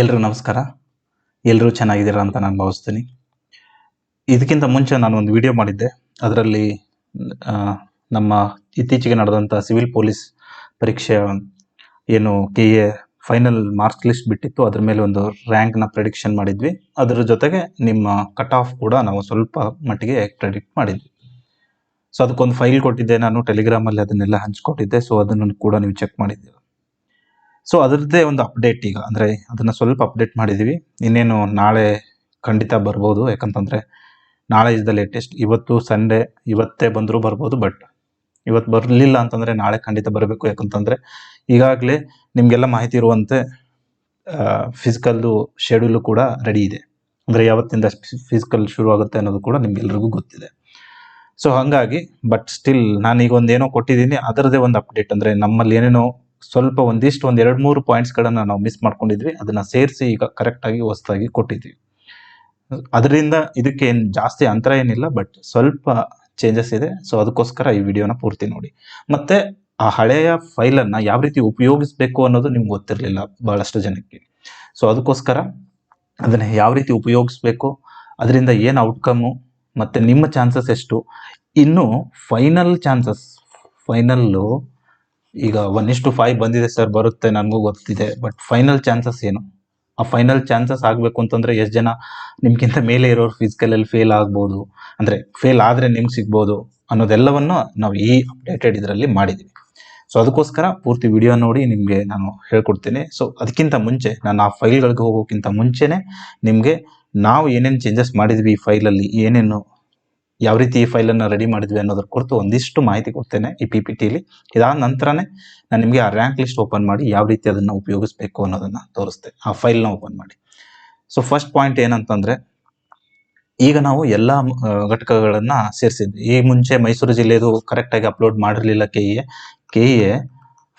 ಎಲ್ರು ನಮಸ್ಕಾರ. ಎಲ್ಲರೂ ಚೆನ್ನಾಗಿದ್ದೀರಾ ಅಂತ ನಾನು ಭಾವಿಸ್ತೀನಿ. ಇದಕ್ಕಿಂತ ಮುಂಚೆ ನಾನು ಒಂದು ವಿಡಿಯೋ ಮಾಡಿದ್ದೆ. ಅದರಲ್ಲಿ ನಮ್ಮ ಇತ್ತೀಚೆಗೆ ನಡೆದಂಥ ಸಿವಿಲ್ ಪೊಲೀಸ್ ಪರೀಕ್ಷೆಯ ಏನು KA ಫೈನಲ್ ಮಾರ್ಕ್ಸ್ ಲಿಸ್ಟ್ ಬಿಟ್ಟಿತ್ತು. ಅದ್ರ ಮೇಲೆ ಒಂದು ರ್ಯಾಂಕ್ನ ಪ್ರೆಡಿಕ್ಷನ್ ಮಾಡಿದ್ವಿ. ಅದರ ಜೊತೆಗೆ ನಿಮ್ಮ ಕಟ್ ಆಫ್ ಕೂಡ ನಾವು ಸ್ವಲ್ಪ ಮಟ್ಟಿಗೆ ಪ್ರೆಡಿಕ್ಟ್ ಮಾಡಿದ್ವಿ. ಸೊ ಅದಕ್ಕೊಂದು ಫೈಲ್ ಕೊಟ್ಟಿದ್ದೆ ನಾನು ಟೆಲಿಗ್ರಾಮಲ್ಲಿ, ಅದನ್ನೆಲ್ಲ ಹಂಚ್ಕೊಟ್ಟಿದ್ದೆ. ಸೊ ಅದನ್ನು ಕೂಡ ನೀವು ಚೆಕ್ ಮಾಡಿದ್ದೀರ. ಸೊ ಅದರದ್ದೇ ಒಂದು ಅಪ್ಡೇಟ್ ಈಗ, ಅಂದರೆ ಅದನ್ನು ಸ್ವಲ್ಪ ಅಪ್ಡೇಟ್ ಮಾಡಿದ್ದೀವಿ. ಇನ್ನೇನು ನಾಳೆ ಖಂಡಿತ ಬರ್ಬೋದು, ಯಾಕಂತಂದರೆ ನಾಳೆ ಇಸ್ ದ ಲೇಟೆಸ್ಟ್. ಇವತ್ತು ಸಂಡೇ, ಇವತ್ತೇ ಬಂದರೂ ಬರ್ಬೋದು. ಬಟ್ ಇವತ್ತು ಬರಲಿಲ್ಲ ಅಂತಂದರೆ ನಾಳೆ ಖಂಡಿತ ಬರಬೇಕು. ಯಾಕಂತಂದರೆ ಈಗಾಗಲೇ ನಿಮಗೆಲ್ಲ ಮಾಹಿತಿ ಇರುವಂತೆ ಫಿಸಿಕಲ್ದು ಶೆಡ್ಯೂಲು ಕೂಡ ರೆಡಿ ಇದೆ. ಅಂದರೆ ಯಾವತ್ತಿಂದ ಫಿಸಿಕಲ್ ಶುರು ಆಗುತ್ತೆ ಅನ್ನೋದು ಕೂಡ ನಿಮ್ಗೆಲ್ರಿಗೂ ಗೊತ್ತಿದೆ. ಸೊ ಹಾಗಾಗಿ ಬಟ್ ಸ್ಟಿಲ್ ನಾನೀಗ ಒಂದೇನೋ ಕೊಟ್ಟಿದ್ದೀನಿ, ಅದರದೇ ಒಂದು ಅಪ್ಡೇಟ್. ಅಂದರೆ ನಮ್ಮಲ್ಲಿ ಏನೇನೋ ಸ್ವಲ್ಪ ಒಂದು 2-3 ಪಾಯಿಂಟ್ಸ್ಗಳನ್ನು ನಾವು ಮಿಸ್ ಮಾಡ್ಕೊಂಡಿದ್ವಿ. ಅದನ್ನು ಸೇರಿಸಿ ಈಗ ಕರೆಕ್ಟಾಗಿ ಹೊಸದಾಗಿ ಕೊಟ್ಟಿದ್ವಿ. ಅದರಿಂದ ಇದಕ್ಕೆ ಏನು ಜಾಸ್ತಿ ಅಂತರ ಏನಿಲ್ಲ, ಬಟ್ ಸ್ವಲ್ಪ ಚೇಂಜಸ್ ಇದೆ. ಸೊ ಅದಕ್ಕೋಸ್ಕರ ಈ ವಿಡಿಯೋನ ಪೂರ್ತಿ ನೋಡಿ. ಮತ್ತು ಆ ಹಳೆಯ ಫೈಲನ್ನು ಯಾವ ರೀತಿ ಉಪಯೋಗಿಸಬೇಕು ಅನ್ನೋದು ನಿಮ್ಗೆ ಗೊತ್ತಿರಲಿಲ್ಲ ಬಹಳಷ್ಟು ಜನಕ್ಕೆ. ಸೊ ಅದಕ್ಕೋಸ್ಕರ ಅದನ್ನು ಯಾವ ರೀತಿ ಉಪಯೋಗಿಸ್ಬೇಕು, ಅದರಿಂದ ಏನು ಔಟ್ಕಮ್ಮು, ಮತ್ತು ನಿಮ್ಮ ಚಾನ್ಸಸ್ ಎಷ್ಟು, ಇನ್ನು ಫೈನಲ್ ಚಾನ್ಸಸ್, ಫೈನಲ್ಲು ಈಗ 1:5 ಬಂದಿದೆ ಸರ್, ಬರುತ್ತೆ, ನನಗೂ ಗೊತ್ತಿದೆ. ಬಟ್ ಫೈನಲ್ ಚಾನ್ಸಸ್ ಏನು, ಆ ಫೈನಲ್ ಚಾನ್ಸಸ್ ಆಗಬೇಕು ಅಂತಂದರೆ ಎಷ್ಟು ಜನ ನಿಮ್ಗಿಂತ ಮೇಲೆ ಇರೋರು ಫಿಸಿಕಲಲ್ಲಿ ಫೇಲ್ ಆಗ್ಬೋದು, ಅಂದರೆ ಫೇಲ್ ಆದರೆ ನಿಮ್ಗೆ ಸಿಗ್ಬೋದು ಅನ್ನೋದೆಲ್ಲವನ್ನು ನಾವು ಈ ಅಪ್ಡೇಟೆಡ್ ಇದರಲ್ಲಿ ಮಾಡಿದ್ದೀವಿ. ಸೊ ಅದಕ್ಕೋಸ್ಕರ ಪೂರ್ತಿ ವಿಡಿಯೋ ನೋಡಿ ನಿಮಗೆ ನಾನು ಹೇಳ್ಕೊಡ್ತೀನಿ. ಸೊ ಅದಕ್ಕಿಂತ ಮುಂಚೆ ನಾನು ಆ ಫೈಲ್ಗಳಿಗೆ ಹೋಗೋಕ್ಕಿಂತ ಮುಂಚೆನೇ ನಿಮಗೆ ನಾವು ಏನೇನು ಚೇಂಜಸ್ ಮಾಡಿದ್ವಿ ಈ ಫೈಲಲ್ಲಿ, ಏನೇನು ಯಾವ ರೀತಿ ಈ ಫೈಲನ್ನು ರೆಡಿ ಮಾಡಿದ್ವಿ ಅನ್ನೋದ್ರ ಕುರಿತು ಒಂದಿಷ್ಟು ಮಾಹಿತಿ ಕೊಡ್ತೇನೆ ಈ PPTಲಿ. ಇದಾದ ನಂತರನೇ ನಾನು ನಿಮಗೆ ಆ ರ್ಯಾಂಕ್ ಲಿಸ್ಟ್ ಓಪನ್ ಮಾಡಿ ಯಾವ ರೀತಿ ಅದನ್ನು ಉಪಯೋಗಿಸ್ಬೇಕು ಅನ್ನೋದನ್ನು ತೋರಿಸ್ತೇನೆ, ಆ ಫೈಲ್ನ ಓಪನ್ ಮಾಡಿ. ಸೊ ಫಸ್ಟ್ ಪಾಯಿಂಟ್ ಏನಂತಂದರೆ, ಈಗ ನಾವು ಎಲ್ಲ ಘಟಕಗಳನ್ನು ಸೇರಿಸಿದ್ವಿ. ಈ ಮುಂಚೆ ಮೈಸೂರು ಜಿಲ್ಲೆದು ಕರೆಕ್ಟಾಗಿ ಅಪ್ಲೋಡ್ ಮಾಡಿರಲಿಲ್ಲ KE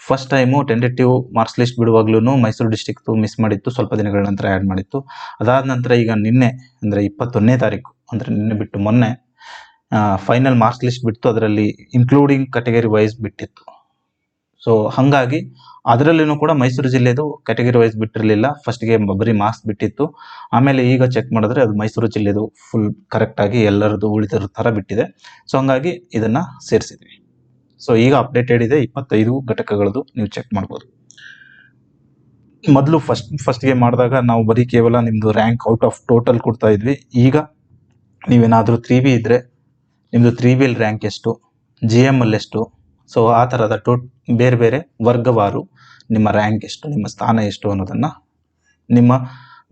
first time tentative marks list ಬಿಡುವಾಗ್ಲೂ ಮೈಸೂರು ಡಿಸ್ಟಿಕ್ದು ಮಿಸ್ ಮಾಡಿತ್ತು, ಸ್ವಲ್ಪ ದಿನಗಳ ನಂತರ ಆ್ಯಡ್ ಮಾಡಿತ್ತು. ಅದಾದ ನಂತರ ಈಗ ನಿನ್ನೆ, ಅಂದರೆ 21ನೇ ತಾರೀಕು, ಅಂದರೆ ನಿನ್ನೆ ಬಿಟ್ಟು ಮೊನ್ನೆ ಫೈನಲ್ ಮಾರ್ಕ್ಸ್ ಲಿಸ್ಟ್ ಬಿಟ್ಟು ಅದರಲ್ಲಿ ಇನ್ಕ್ಲೂಡಿಂಗ್ ಕ್ಯಾಟಗರಿ ವೈಸ್ ಬಿಟ್ಟಿತ್ತು. ಸೊ ಹಾಗಾಗಿ ಅದರಲ್ಲಿನೂ ಕೂಡ ಮೈಸೂರು ಜಿಲ್ಲೆದು ಕ್ಯಾಟಗರಿ ವೈಸ್ ಬಿಟ್ಟಿರಲಿಲ್ಲ. ಫಸ್ಟ್ಗೆ ಬರೀ ಮಾರ್ಕ್ಸ್ ಬಿಟ್ಟಿತ್ತು. ಆಮೇಲೆ ಈಗ ಚೆಕ್ ಮಾಡಿದ್ರೆ ಅದು ಮೈಸೂರು ಜಿಲ್ಲೆದು ಫುಲ್ ಕರೆಕ್ಟಾಗಿ ಎಲ್ಲರದ್ದು ಉಳಿದಿರೋ ಥರ ಬಿಟ್ಟಿದೆ. ಸೊ ಹಾಗಾಗಿ ಇದನ್ನು ಸೇರಿಸಿದ್ವಿ. ಸೊ ಈಗ ಅಪ್ಡೇಟೆಡ್ ಇದೆ 25 ಘಟಕಗಳದ್ದು, ನೀವು ಚೆಕ್ ಮಾಡ್ಬೋದು. ಮೊದಲು ಫಸ್ಟ್ಗೆ ಮಾಡಿದಾಗ ನಾವು ಬರೀ ಕೇವಲ ನಿಮ್ಮದು ರ್ಯಾಂಕ್ ಔಟ್ ಆಫ್ ಟೋಟಲ್ ಕೊಡ್ತಾ ಇದ್ವಿ. ಈಗ ನೀವೇನಾದರೂ 3B ಇದ್ದರೆ ನಿಮ್ಮದು 3Bಯಲ್ಲಿ ರ್ಯಾಂಕ್ ಎಷ್ಟು, GMಲ್ಲಿ ಎಷ್ಟು, ಸೊ ಆ ಥರದ ಬೇರೆ ಬೇರೆ ವರ್ಗವಾರು ನಿಮ್ಮ ರ್ಯಾಂಕ್ ಎಷ್ಟು, ನಿಮ್ಮ ಸ್ಥಾನ ಎಷ್ಟು ಅನ್ನೋದನ್ನು, ನಿಮ್ಮ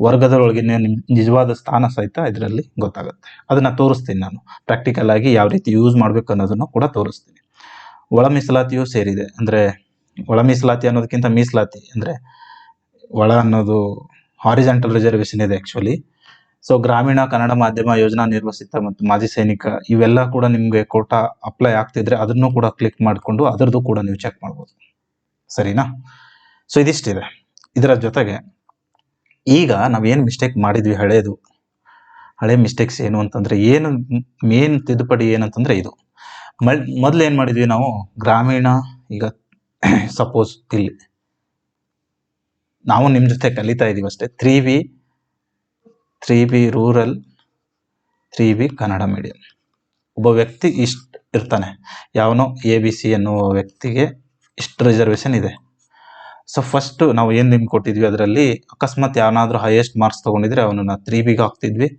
ವರ್ಗದೊಳಗೆ ನಿಮ್ಮ ನಿಜವಾದ ಸ್ಥಾನ ಸಹಿತ ಇದರಲ್ಲಿ ಗೊತ್ತಾಗುತ್ತೆ. ಅದನ್ನು ತೋರಿಸ್ತೀನಿ ನಾನು ಪ್ರಾಕ್ಟಿಕಲ್ ಆಗಿ ಯಾವ ರೀತಿ ಯೂಸ್ ಮಾಡಬೇಕು ಅನ್ನೋದನ್ನು ಕೂಡ ತೋರಿಸ್ತೀನಿ. ಒಳ ಮೀಸಲಾತಿಯೂ ಸೇರಿದೆ. ಅಂದರೆ ಒಳ ಮೀಸಲಾತಿ ಅನ್ನೋದಕ್ಕಿಂತ ಮೀಸಲಾತಿ, ಅಂದರೆ ಒಳ ಅನ್ನೋದು ಹಾರಿಜಾಂಟಲ್ ರಿಸರ್ವೇಷನ್ ಇದೆ ಆ್ಯಕ್ಚುಲಿ. ಸೊ ಗ್ರಾಮೀಣ ಕನ್ನಡ ಮಾಧ್ಯಮ ಯೋಜನಾ ನಿರ್ವಸಿತ ಮತ್ತು ಮಾಜಿ ಸೈನಿಕ ಇವೆಲ್ಲ ಕೂಡ ನಿಮಗೆ ಕೋಟಾ ಅಪ್ಲೈ ಆಗ್ತಿದ್ರೆ ಅದನ್ನು ಕೂಡ ಕ್ಲಿಕ್ ಮಾಡಿಕೊಂಡು ಅದರದ್ದು ಕೂಡ ನೀವು ಚೆಕ್ ಮಾಡ್ಬೋದು. ಸರಿನಾ? ಸೊ ಇದಿಷ್ಟಿದೆ. ಇದರ ಜೊತೆಗೆ ಈಗ ನಾವೇನು ಮಿಸ್ಟೇಕ್ ಮಾಡಿದ್ವಿ, ಹಳೆ ಮಿಸ್ಟೇಕ್ಸ್ ಏನು ಅಂತಂದರೆ, ಏನು ಮೇನ್ ತಿದ್ದುಪಡಿ ಏನಂತಂದರೆ ಇದು. ಮೊದಲು ಏನು ಮಾಡಿದ್ವಿ ನಾವು, ಗ್ರಾಮೀಣ, ಈಗ ಸಪೋಸ್ ಇಲ್ಲಿ ನಾವು ನಿಮ್ಮ ಜೊತೆ ಕಲಿತಾ ಇದ್ದೀವಿ ಅಷ್ಟೇ, 3B rural, 3B Kannada medium. ಒಬ್ಬ ವ್ಯಕ್ತಿ ಇಷ್ಟು ಇರ್ತಾನೆ, ಯಾವನೋ ABC ಅನ್ನೋ ವ್ಯಕ್ತಿಗೆ ಇಷ್ಟು ರಿಸರ್ವೇಷನ್ ಇದೆ. ಸೊ ಫಸ್ಟು ನಾವು ಏನು ನಿಮ್ಗೆ ಕೊಟ್ಟಿದ್ವಿ, ಅದರಲ್ಲಿ ಅಕಸ್ಮಾತ್ ಯಾವನಾದರೂ ಹೈಯೆಸ್ಟ್ ಮಾರ್ಕ್ಸ್ ತೊಗೊಂಡಿದ್ರೆ ಅವನನ್ನು 3Bಗೆ ಹಾಕ್ತಿದ್ವಿ.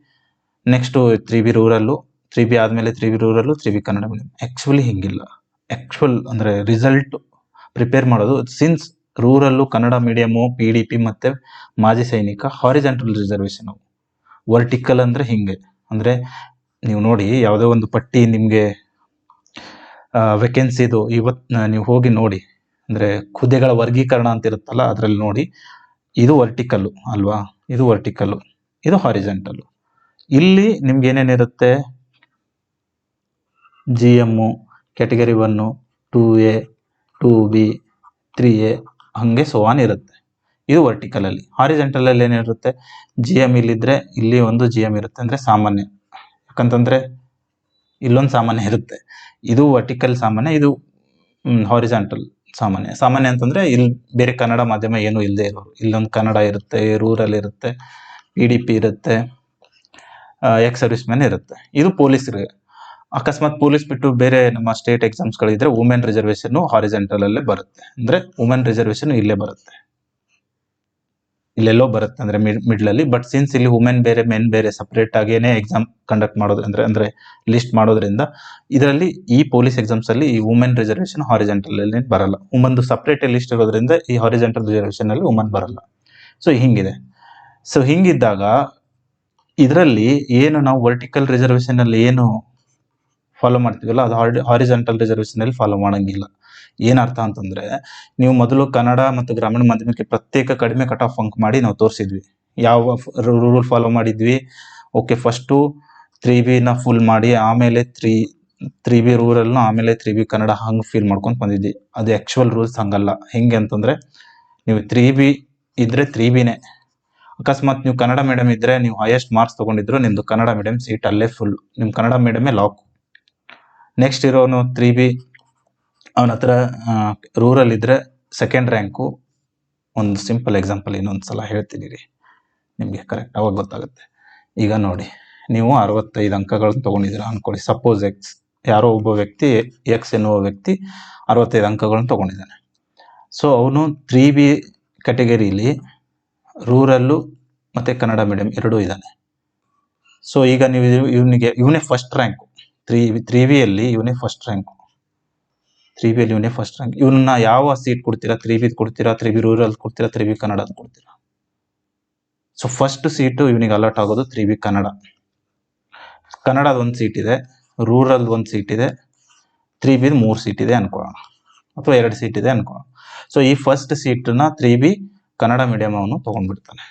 ನೆಕ್ಸ್ಟು 3B ರೂರಲ್ಲು, 3B ಆದಮೇಲೆ 3B rural, 3B Kannada medium. Actually ಹಿಂಗಿಲ್ಲ. ಅಂದರೆ ರಿಸಲ್ಟ್ ಪ್ರಿಪೇರ್ ಮಾಡೋದು, since rural, Kannada medium, PDP ಮತ್ತು ಮಾಜಿ ಸೈನಿಕ ಹಾರಿಜಾಂಟಲ್ ರಿಸರ್ವೇಷನ್. ಅವು ವರ್ಟಿಕಲ್ ಅಂದರೆ ಹಿಂಗೆ, ಅಂದರೆ ನೀವು ನೋಡಿ ಯಾವುದೋ ಒಂದು ಪಟ್ಟಿ ನಿಮಗೆ ವೇಕೆನ್ಸಿದು ಇವತ್ತು ನೀವು ಹೋಗಿ ನೋಡಿ, ಅಂದರೆ ಹುದ್ದೆಗಳ ವರ್ಗೀಕರಣ ಅಂತ ಇರುತ್ತಲ್ಲ, ಅದರಲ್ಲಿ ನೋಡಿ ಇದು ವರ್ಟಿಕಲ್ಲು ಅಲ್ವಾ, ಇದು ವರ್ಟಿಕಲ್ಲು, ಇದು ಹಾರಿಜಾಂಟಲ್ಲು. ಇಲ್ಲಿ ನಿಮ್ಗೆ ಏನೇನಿರುತ್ತೆ, GM, category 1, 2A, 2B, 3A ಹಾಗೆ ಸೋವಾನ್ ಇರುತ್ತೆ. ಇದು ವರ್ಟಿಕಲಲ್ಲಿ. ಹಾರಿಜಾಂಟಲಲ್ಲಿ ಏನಿರುತ್ತೆ, GM ಇಲ್ಲಿದ್ದರೆ ಇಲ್ಲಿ ಒಂದು GM ಇರುತ್ತೆ, ಅಂದರೆ ಸಾಮಾನ್ಯ. ಯಾಕಂತಂದರೆ ಇಲ್ಲೊಂದು ಸಾಮಾನ್ಯ ಇರುತ್ತೆ. ಇದು ವರ್ಟಿಕಲ್ ಸಾಮಾನ್ಯ, ಇದು ಹಾರಿಜಾಂಟಲ್ ಸಾಮಾನ್ಯ ಅಂತಂದ್ರೆ ಇಲ್ಲಿ ಬೇರೆ ಕನ್ನಡ ಮಾಧ್ಯಮ ಏನು ಇಲ್ಲದೆ ಇರೋರು, ಇಲ್ಲೊಂದು ಕನ್ನಡ ಇರುತ್ತೆ, ರೂರಲ್ ಇರುತ್ತೆ, PDP ಇರುತ್ತೆ, ಎಕ್ಸ್ ಸರ್ವಿಸ್ ಮ್ಯಾನ್ ಇರುತ್ತೆ. ಇದು ಪೊಲೀಸರಿಗೆ. ಅಕಸ್ಮಾತ್ ಪೊಲೀಸ್ ಬಿಟ್ಟು ಬೇರೆ ನಮ್ಮ ಸ್ಟೇಟ್ ಎಕ್ಸಾಮ್ಸ್ಗಳಿದ್ರೆ ವುಮೆನ್ ರಿಸರ್ವೇಶನ್ ಹಾರಿಜೆಂಟಲ್ ಅಲ್ಲೇ ಬರುತ್ತೆ. ಅಂದ್ರೆ ವುಮೆನ್ ರಿಸರ್ವೇಶನ್ ಇಲ್ಲೇ ಬರುತ್ತೆ, ಇಲ್ಲೆಲ್ಲೋ ಬರುತ್ತೆ ಅಂದ್ರೆ ಮಿಡ್ಲ್ ಅಲ್ಲಿ. ಬಟ್ ಸಿನ್ಸ್ ಇಲ್ಲಿ ವುಮೆನ್ ಬೇರೆ ಮೆನ್ ಬೇರೆ ಸಪರೇಟ್ ಆಗೇನೆ ಎಕ್ಸಾಮ್ ಕಂಡಕ್ಟ್ ಮಾಡೋದು ಅಂದ್ರೆ ಲಿಸ್ಟ್ ಮಾಡೋದ್ರಿಂದ ಇದರಲ್ಲಿ ಈ ಪೊಲೀಸ್ ಎಕ್ಸಾಮ್ಸ್ ಅಲ್ಲಿ ಈ ವುಮೆನ್ ರಿಸರ್ವೇಶನ್ ಹಾರಿಜೆಂಟಲ್ ಅಲ್ಲಿ ಬರಲ್ಲ. ವುಮನ್ ಸಪರೇಟ್ ಲಿಸ್ಟ್ ಇರೋದ್ರಿಂದ ಈ ಹಾರಿಜೆಂಟಲ್ ರಿಸರ್ವೇಶನ್ ಅಲ್ಲಿ ವುಮನ್ ಬರಲ್ಲ. ಸೊ ಹಿಂಗಿದೆ. ಸೊ ಹಿಂಗಿದ್ದಾಗ ಇದರಲ್ಲಿ ಏನು ನಾವು ವರ್ಟಿಕಲ್ ರಿಸರ್ವೇಶನ್ ಅಲ್ಲಿ ಏನು ಫಾಲೋ ಮಾಡ್ತೀವಲ್ಲ ಅದು ಹಾರಿಜೆಂಟಲ್ ರಿಸರ್ವೇಶನ್ ಅಲ್ಲಿ ಫಾಲೋ ಮಾಡಂಗಿಲ್ಲ. ಏನರ್ಥ ಅಂತಂದ್ರೆ, ನೀವು ಮೊದಲು ಕನ್ನಡ ಮತ್ತು ಗ್ರಾಮೀಣ ಮಾಧ್ಯಮಕ್ಕೆ ಪ್ರತ್ಯೇಕ ಕಡಿಮೆ ಕಟ್ ಆಫ್ ಅಂಕ್ ಮಾಡಿ ನಾವು ತೋರಿಸಿದ್ವಿ. ಯಾವ ರೂಲ್ ಫಾಲೋ ಮಾಡಿದ್ವಿ? ಓಕೆ, ಫಸ್ಟು 3B ನ ಫುಲ್ ಮಾಡಿ, ಆಮೇಲೆ 3B ರೂರಲ್ನ, ಆಮೇಲೆ 3B ಕನ್ನಡ ಹಂಗೆ ಫೀಲ್ ಮಾಡ್ಕೊಂಡು ಬಂದಿದ್ವಿ. ಅದು ಆಕ್ಚುಯಲ್ ರೂಲ್ಸ್ ಹಂಗಲ್ಲ. ಹೆಂಗೆ ಅಂತಂದ್ರೆ, ನೀವು 3B ಇದ್ರೆ 3Bನೇ. ಅಕಸ್ಮಾತ್ ನೀವು ಕನ್ನಡ ಮೀಡಿಯಂ ಇದ್ರೆ ನೀವು ಹೈಯೆಸ್ಟ್ ಮಾರ್ಕ್ಸ್ ತಗೊಂಡಿದ್ರು ನಿಮ್ದು ಕನ್ನಡ ಮೀಡಿಯಂ ಸೀಟ್ ಅಲ್ಲೇ ಫುಲ್, ನಿಮ್ ಕನ್ನಡ ಮೀಡಿಯಮೇ ಲಾಕ್. ನೆಕ್ಸ್ಟ್ ಇರೋನು 3B, ಅವನ ಹತ್ರ ರೂರಲ್ ಇದ್ರೆ ಸೆಕೆಂಡ್ ರ್ಯಾಂಕು. ಒಂದು ಸಿಂಪಲ್ ಎಕ್ಸಾಂಪಲ್ ಇನ್ನೊಂದ್ಸಲ ಹೇಳ್ತೀನಿ ರೀ, ನಿಮಗೆ ಕರೆಕ್ಟ್ ಅವಾಗ ಗೊತ್ತಾಗುತ್ತೆ. ಈಗ ನೋಡಿ, ನೀವು 65 ಅಂಕಗಳನ್ನು ತಗೊಂಡಿದ್ದೀರಾ ಅನ್ಕೊಳ್ಳಿ. ಸಪೋಸ್ ಯಾರೋ ಒಬ್ಬ ವ್ಯಕ್ತಿ ಎಕ್ಸ್ ಎನ್ನುವ ವ್ಯಕ್ತಿ 65 ಅಂಕಗಳನ್ನು ತಗೊಂಡಿದ್ದಾನೆ. ಸೊ ಅವನು 3B ಕ್ಯಾಟಗರಿಲಿ ರೂರಲ್ಲು ಮತ್ತೆ ಕನ್ನಡ ಮೀಡಿಯಂ ಎರಡೂ ಇದ್ದಾನೆ. ಸೊ ಈಗ ನೀವು ಇವನೇ ಫಸ್ಟ್ ರ್ಯಾಂಕು. 3Bಯಲ್ಲಿ ಇವನೇ ಫಸ್ಟ್ ರ್ಯಾಂಕು. 3Bಯಲ್ಲಿ ಇವನೇ ಫಸ್ಟ್ ರ್ಯಾಂಕ್. ಇವನ್ನ ಯಾವ ಸೀಟ್ ಕೊಡ್ತೀರಾ? 3B ಕೊಡ್ತೀರಾ, 3B ರೂರಲ್ ಕೊಡ್ತೀರಾ, 3B ಕನ್ನಡ ಕೊಡ್ತೀರಾ? ಸೊ ಫಸ್ಟ್ ಸೀಟು ಇವನಿಗೆ ಅಲಾಟ್ ಆಗೋದು 3B ಕನ್ನಡ. ಕನ್ನಡದ ಒಂದು ಸೀಟ್ ಇದೆ, ರೂರಲ್ ಒಂದು ಸೀಟ್ ಇದೆ, 3B 3 ಸೀಟ್ ಇದೆ ಅನ್ಕೊಳ್ಳೋಣ, ಅಥವಾ 2 ಸೀಟ್ ಇದೆ ಅನ್ಕೊಳ್ಳೋಣ. ಸೊ ಈ ಫಸ್ಟ್ ಸೀಟನ್ನ 3B ಕನ್ನಡ ಮೀಡಿಯಂ ಅವನು ತಗೊಂಡ್ಬಿಡ್ತಾನೆ,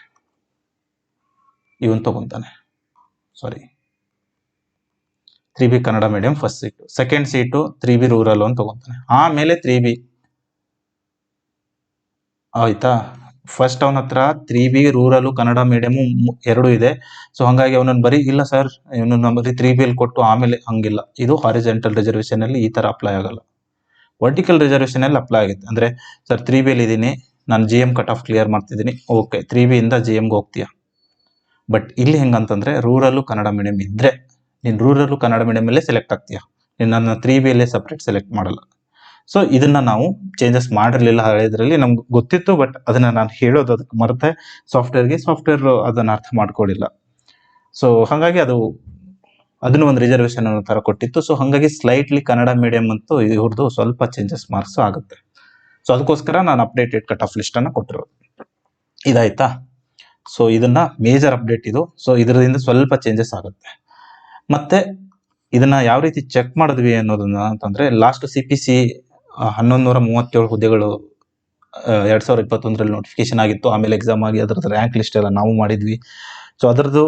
ಇವನು ತಗೊಂತಾನೆ. 3B Kannada medium first seat. Second seat 3B rural ಅಂತ ತಗೊಂತಾನೆ. ಆಮೇಲೆ 3B ಆಯ್ತಾ. ಫಸ್ಟ್ ಅವನ ಹತ್ರ 3B ರೂರಲ್ ಕನ್ನಡ ಮೀಡಿಯಂ ಎರಡು ಇದೆ. ಸೊ ಹಂಗಾಗಿ ಅವನನ್ನು ಬರೀ ಇಲ್ಲ ಸರ್ ಇವನನ್ನ ಬರೀ 3B ಅಲ್ಲಿ ಕೊಟ್ಟು ಆಮೇಲೆ ಹಂಗಿಲ್ಲ. ಇದು ಹಾರಿಜೆಂಟಲ್ ರಿಸರ್ವೇಶನ್ ಅಲ್ಲಿ ಈ ತರ ಅಪ್ಲೈ ಆಗಲ್ಲ. ವರ್ಟಿಕಲ್ ರಿಸರ್ವೇಶನ್ ಅಲ್ಲಿ ಅಪ್ಲೈ ಆಗುತ್ತೆ. ಅಂದ್ರೆ ಸರ್ 3B ಅಲ್ಲಿ ಇದ್ದೀನಿ, ನಾನು GM ಕಟ್ ಆಫ್ ಕ್ಲಿಯರ್ ಮಾಡ್ತಿದ್ದೀನಿ, ಓಕೆ 3B ಇಂದ GMಗೆ ಹೋಗ್ತೀಯಾ. ಬಟ್ ಇಲ್ಲಿ ಹೆಂಗಂತಂದ್ರೆ ರೂರಲ್ಲು ಕನ್ನಡ ಮೀಡಿಯಂ ಇದ್ರೆ ನೀನು ರೂರಲ್ಲು ಕನ್ನಡ ಮೀಡಿಯಂ ಅಲ್ಲೇ ಸೆಲೆಕ್ಟ್ ಆಗ್ತೀಯಾ, ನನ್ನ 3B ಅಲ್ಲೇ ಸಪ್ರೇಟ್ ಸೆಲೆಕ್ಟ್ ಮಾಡಲ್ಲ. ಸೊ ಇದನ್ನ ನಾವು ಚೇಂಜಸ್ ಮಾಡಿರಲಿಲ್ಲ ಹಳೆದ್ರಲ್ಲಿ, ನಮ್ಗೆ ಗೊತ್ತಿತ್ತು. ಬಟ್ ಅದನ್ನ ನಾನು ಹೇಳೋದು ಅದಕ್ಕೆ ಮರೆತೆ ಸಾಫ್ಟ್ವೇರ್ ಅದನ್ನ ಅರ್ಥ ಮಾಡ್ಕೊಳ್ಳಿಲ್ಲ. ಸೊ ಹಾಗಾಗಿ ಅದನ್ನು ಒಂದು ರಿಸರ್ವೇಶನ್ ಅನ್ನೋ ತರ ಕೊಟ್ಟಿತ್ತು. ಸೊ ಹಾಗಾಗಿ ಸ್ಲೈಟ್ಲಿ ಕನ್ನಡ ಮೀಡಿಯಂ ಅಂತೂ ಇವ್ರದ್ದು ಸ್ವಲ್ಪ ಚೇಂಜಸ್ ಮಾರ್ಕ್ಸ್ ಆಗುತ್ತೆ. ಸೊ ಅದಕ್ಕೋಸ್ಕರ ನಾನು ಅಪ್ಡೇಟೆಡ್ ಕಟ್ ಆಫ್ ಲಿಸ್ಟ್ ಅನ್ನ ಕೊಟ್ಟಿರೋದು. ಇದಾಯ್ತಾ. ಸೊ ಇದನ್ನ ಮೇಜರ್ ಅಪ್ಡೇಟ್ ಇದು. ಸೊ ಇದರಿಂದ ಸ್ವಲ್ಪ ಚೇಂಜಸ್ ಆಗುತ್ತೆ. ಮತ್ತೆ ಇದನ್ನ ಯಾವ ರೀತಿ ಚೆಕ್ ಮಾಡಿದ್ವಿ ಅನ್ನೋದನ್ನ ಅಂತಂದ್ರೆ, ಲಾಸ್ಟ್ CPC 1137 ಹುದ್ದೆಗಳು 2021ರಲ್ಲಿ ನೋಟಿಫಿಕೇಶನ್ ಆಗಿತ್ತು. ಆಮೇಲೆ ಎಕ್ಸಾಮ್ ಆಗಿ ಅದರದ್ದು ರ್ಯಾಂಕ್ ಲಿಸ್ಟ್ ಎಲ್ಲ ನಾವು ಮಾಡಿದ್ವಿ. ಸೊ ಅದರದ್ದು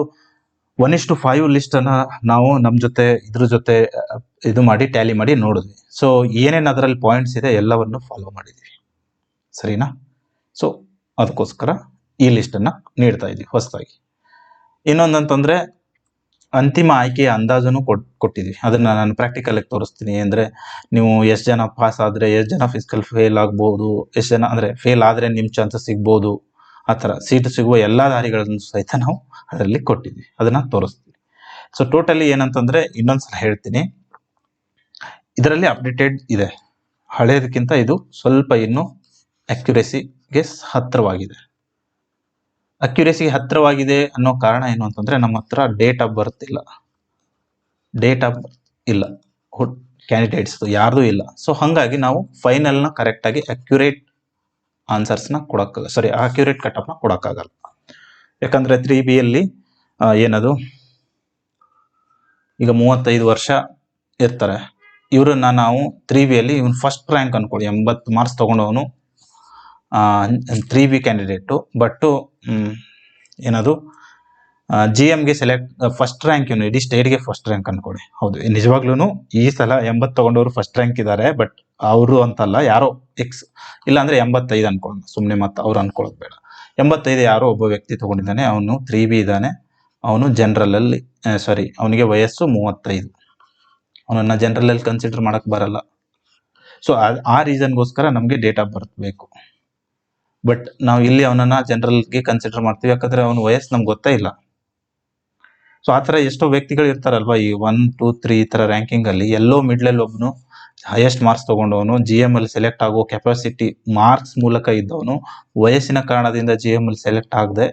1:5 ಲಿಸ್ಟ್ ಅನ್ನ ನಾವು ಇದ್ರ ಜೊತೆ ಇದು ಮಾಡಿ ಟ್ಯಾಲಿ ಮಾಡಿ ನೋಡಿದ್ವಿ. ಸೊ ಏನೇನು ಅದರಲ್ಲಿ ಪಾಯಿಂಟ್ಸ್ ಇದೆ ಎಲ್ಲವನ್ನು ಫಾಲೋ ಮಾಡಿದ್ವಿ, ಸರಿನಾ. ಸೊ ಅದಕ್ಕೋಸ್ಕರ ಈ ಲಿಸ್ಟ್ ಅನ್ನ ನೀಡ್ತಾ ಇದ್ವಿ ಹೊಸದಾಗಿ. ಇನ್ನೊಂದಂತಂದ್ರೆ ಅಂತಿಮ ಆಯ್ಕೆಯ ಅಂದಾಜನ್ನು ಕೊಟ್ಟಿದ್ವಿ. ಅದನ್ನ ನಾನು ಪ್ರಾಕ್ಟಿಕಲ್ ಆಗಿ ತೋರಿಸ್ತೀನಿ. ಅಂದ್ರೆ ನೀವು ಎಷ್ಟು ಜನ ಪಾಸ್ ಆದ್ರೆ, ಎಷ್ಟು ಜನ ಫಿಸಿಕಲ್ ಫೇಲ್ ಆಗ್ಬಹುದು, ಎಷ್ಟು ಜನ ಅಂದ್ರೆ ಫೇಲ್ ಆದ್ರೆ ನಿಮ್ ಚಾನ್ಸಸ್ ಸಿಗ್ಬೋದು, ಆ ತರ ಸೀಟ್ ಸಿಗುವ ಎಲ್ಲಾ ದಾರಿಗಳನ್ನು ಸಹಿತ ನಾವು ಅದರಲ್ಲಿ ಕೊಟ್ಟಿದ್ವಿ. ಅದನ್ನ ತೋರಿಸ್ತೀವಿ. ಸೊ ಟೋಟಲಿ ಏನಂತಂದ್ರೆ, ಇನ್ನೊಂದ್ಸಲ ಹೇಳ್ತೀನಿ, ಇದರಲ್ಲಿ ಅಪ್ಡೇಟೆಡ್ ಇದೆ. ಹಳೆಯದಕ್ಕಿಂತ ಇದು ಸ್ವಲ್ಪ ಇನ್ನು ಅಕ್ಯುರೇಸಿಗೆ ಹತ್ತಿರವಾಗಿದೆ. ಅಕ್ಯುರೇಸಿಗೆ ಹತ್ತಿರವಾಗಿದೆ ಅನ್ನೋ ಕಾರಣ ಏನು ಅಂತಂದ್ರೆ, ನಮ್ಮ ಹತ್ರ ಡೇಟ್ ಆಫ್ ಬರ್ತ್ ಇಲ್ಲ ಕ್ಯಾಂಡಿಡೇಟ್ಸ್ ಯಾರ್ದು ಇಲ್ಲ. ಸೊ ಹಂಗಾಗಿ ನಾವು ಫೈನಲ್ ನ ಕರೆಕ್ಟ್ ಆಗಿ ಅಕ್ಯುರೇಟ್ ಆನ್ಸರ್ಸ್ ನ ಅಕ್ಯುರೇಟ್ ಕಟ್ ಆಫ್ ನ ಕೊಡಕ್ಕಾಗಲ್ಲ. ಯಾಕಂದ್ರೆ 3B ಅಲ್ಲಿ ಏನದು ಈಗ 35 ವರ್ಷ ಇರ್ತಾರೆ. ಇವ್ರನ್ನ ನಾವು 3B ಅಲ್ಲಿ ಇವನ್ ಫಸ್ಟ್ ರ್ಯಾಂಕ್ ಅನ್ಕೊಳ್ಳಿ, 80 ಮಾರ್ಕ್ಸ್ ತಗೊಂಡವನು 3B ಕ್ಯಾಂಡಿಡೇಟು. ಬಟ್ ಏನದು GMಗೆ ಸೆಲೆಕ್ಟ್ ಫಸ್ಟ್ ರ್ಯಾಂಕ್, ಇವನು ಇಡೀ ಸ್ಟೇಟ್ಗೆ ಫಸ್ಟ್ ರ್ಯಾಂಕ್ ಅನ್ಕೊಳ್ಳಿ. ಹೌದು, ನಿಜವಾಗ್ಲೂ ಈ ಸಲ 80 ತಗೊಂಡವರು ಫಸ್ಟ್ ರ್ಯಾಂಕ್ ಇದ್ದಾರೆ. ಬಟ್ ಅವರು ಅಂತಲ್ಲ, ಯಾರೋ ಇಲ್ಲ ಅಂದ್ರೆ 85 ಅನ್ಕೊಳ್ಳೋಣ ಸುಮ್ನೆ, ಮತ್ತೆ ಅವ್ರು ಅನ್ಕೊಳ್ಳೋದು ಬೇಡ. 85 ಯಾರೋ ಒಬ್ಬ ವ್ಯಕ್ತಿ ತಗೊಂಡಿದ್ದಾನೆ, ಅವನು 3B ಇದ್ದಾನೆ. ಅವನು ಜನರಲ್ ಅಲ್ಲಿ ಅವನಿಗೆ ವಯಸ್ಸು 35. ಅವನನ್ನ ಜನರಲ್ ಅಲ್ಲಿ ಕನ್ಸಿಡರ್ ಮಾಡಕ್ ಬರಲ್ಲ. ಸೊ ಆ ರೀಸನ್ಗೋಸ್ಕರ ನಮಗೆ ಡೇಟ್ ಆಫ್ ಬರ್ತ್ ಬೇಕು. ಬಟ್ ನಾವು ಇಲ್ಲಿ ಅವನನ್ನ ಜನರಲ್ಗೆ ಕನ್ಸಿಡರ್ ಮಾಡ್ತೀವಿ, ಯಾಕಂದ್ರೆ ಅವನ ವಯಸ್ಸು ನಮ್ಗೆ ಗೊತ್ತೇ ಇಲ್ಲ. ಸೊ ಆ ಥರ ಎಷ್ಟೋ ವ್ಯಕ್ತಿಗಳು ಇರ್ತಾರಲ್ವಾ, ಈ 1, 2, 3 ಈ ಥರ ರ್ಯಾಂಕಿಂಗ್ ಅಲ್ಲಿ ಎಲ್ಲೋ ಮಿಡ್ಲಲ್ಲಿ ಒಬ್ಬನು ಹೈಯೆಸ್ಟ್ ಮಾರ್ಕ್ಸ್ ತಗೊಂಡವನು, GM ಅಲ್ಲಿ ಸೆಲೆಕ್ಟ್ ಆಗೋ ಕೆಪಾಸಿಟಿ ಮಾರ್ಕ್ಸ್ ಮೂಲಕ ಇದ್ದವನು ವಯಸ್ಸಿನ ಕಾರಣದಿಂದ GM ಅಲ್ಲಿ ಸೆಲೆಕ್ಟ್ ಆಗದೆ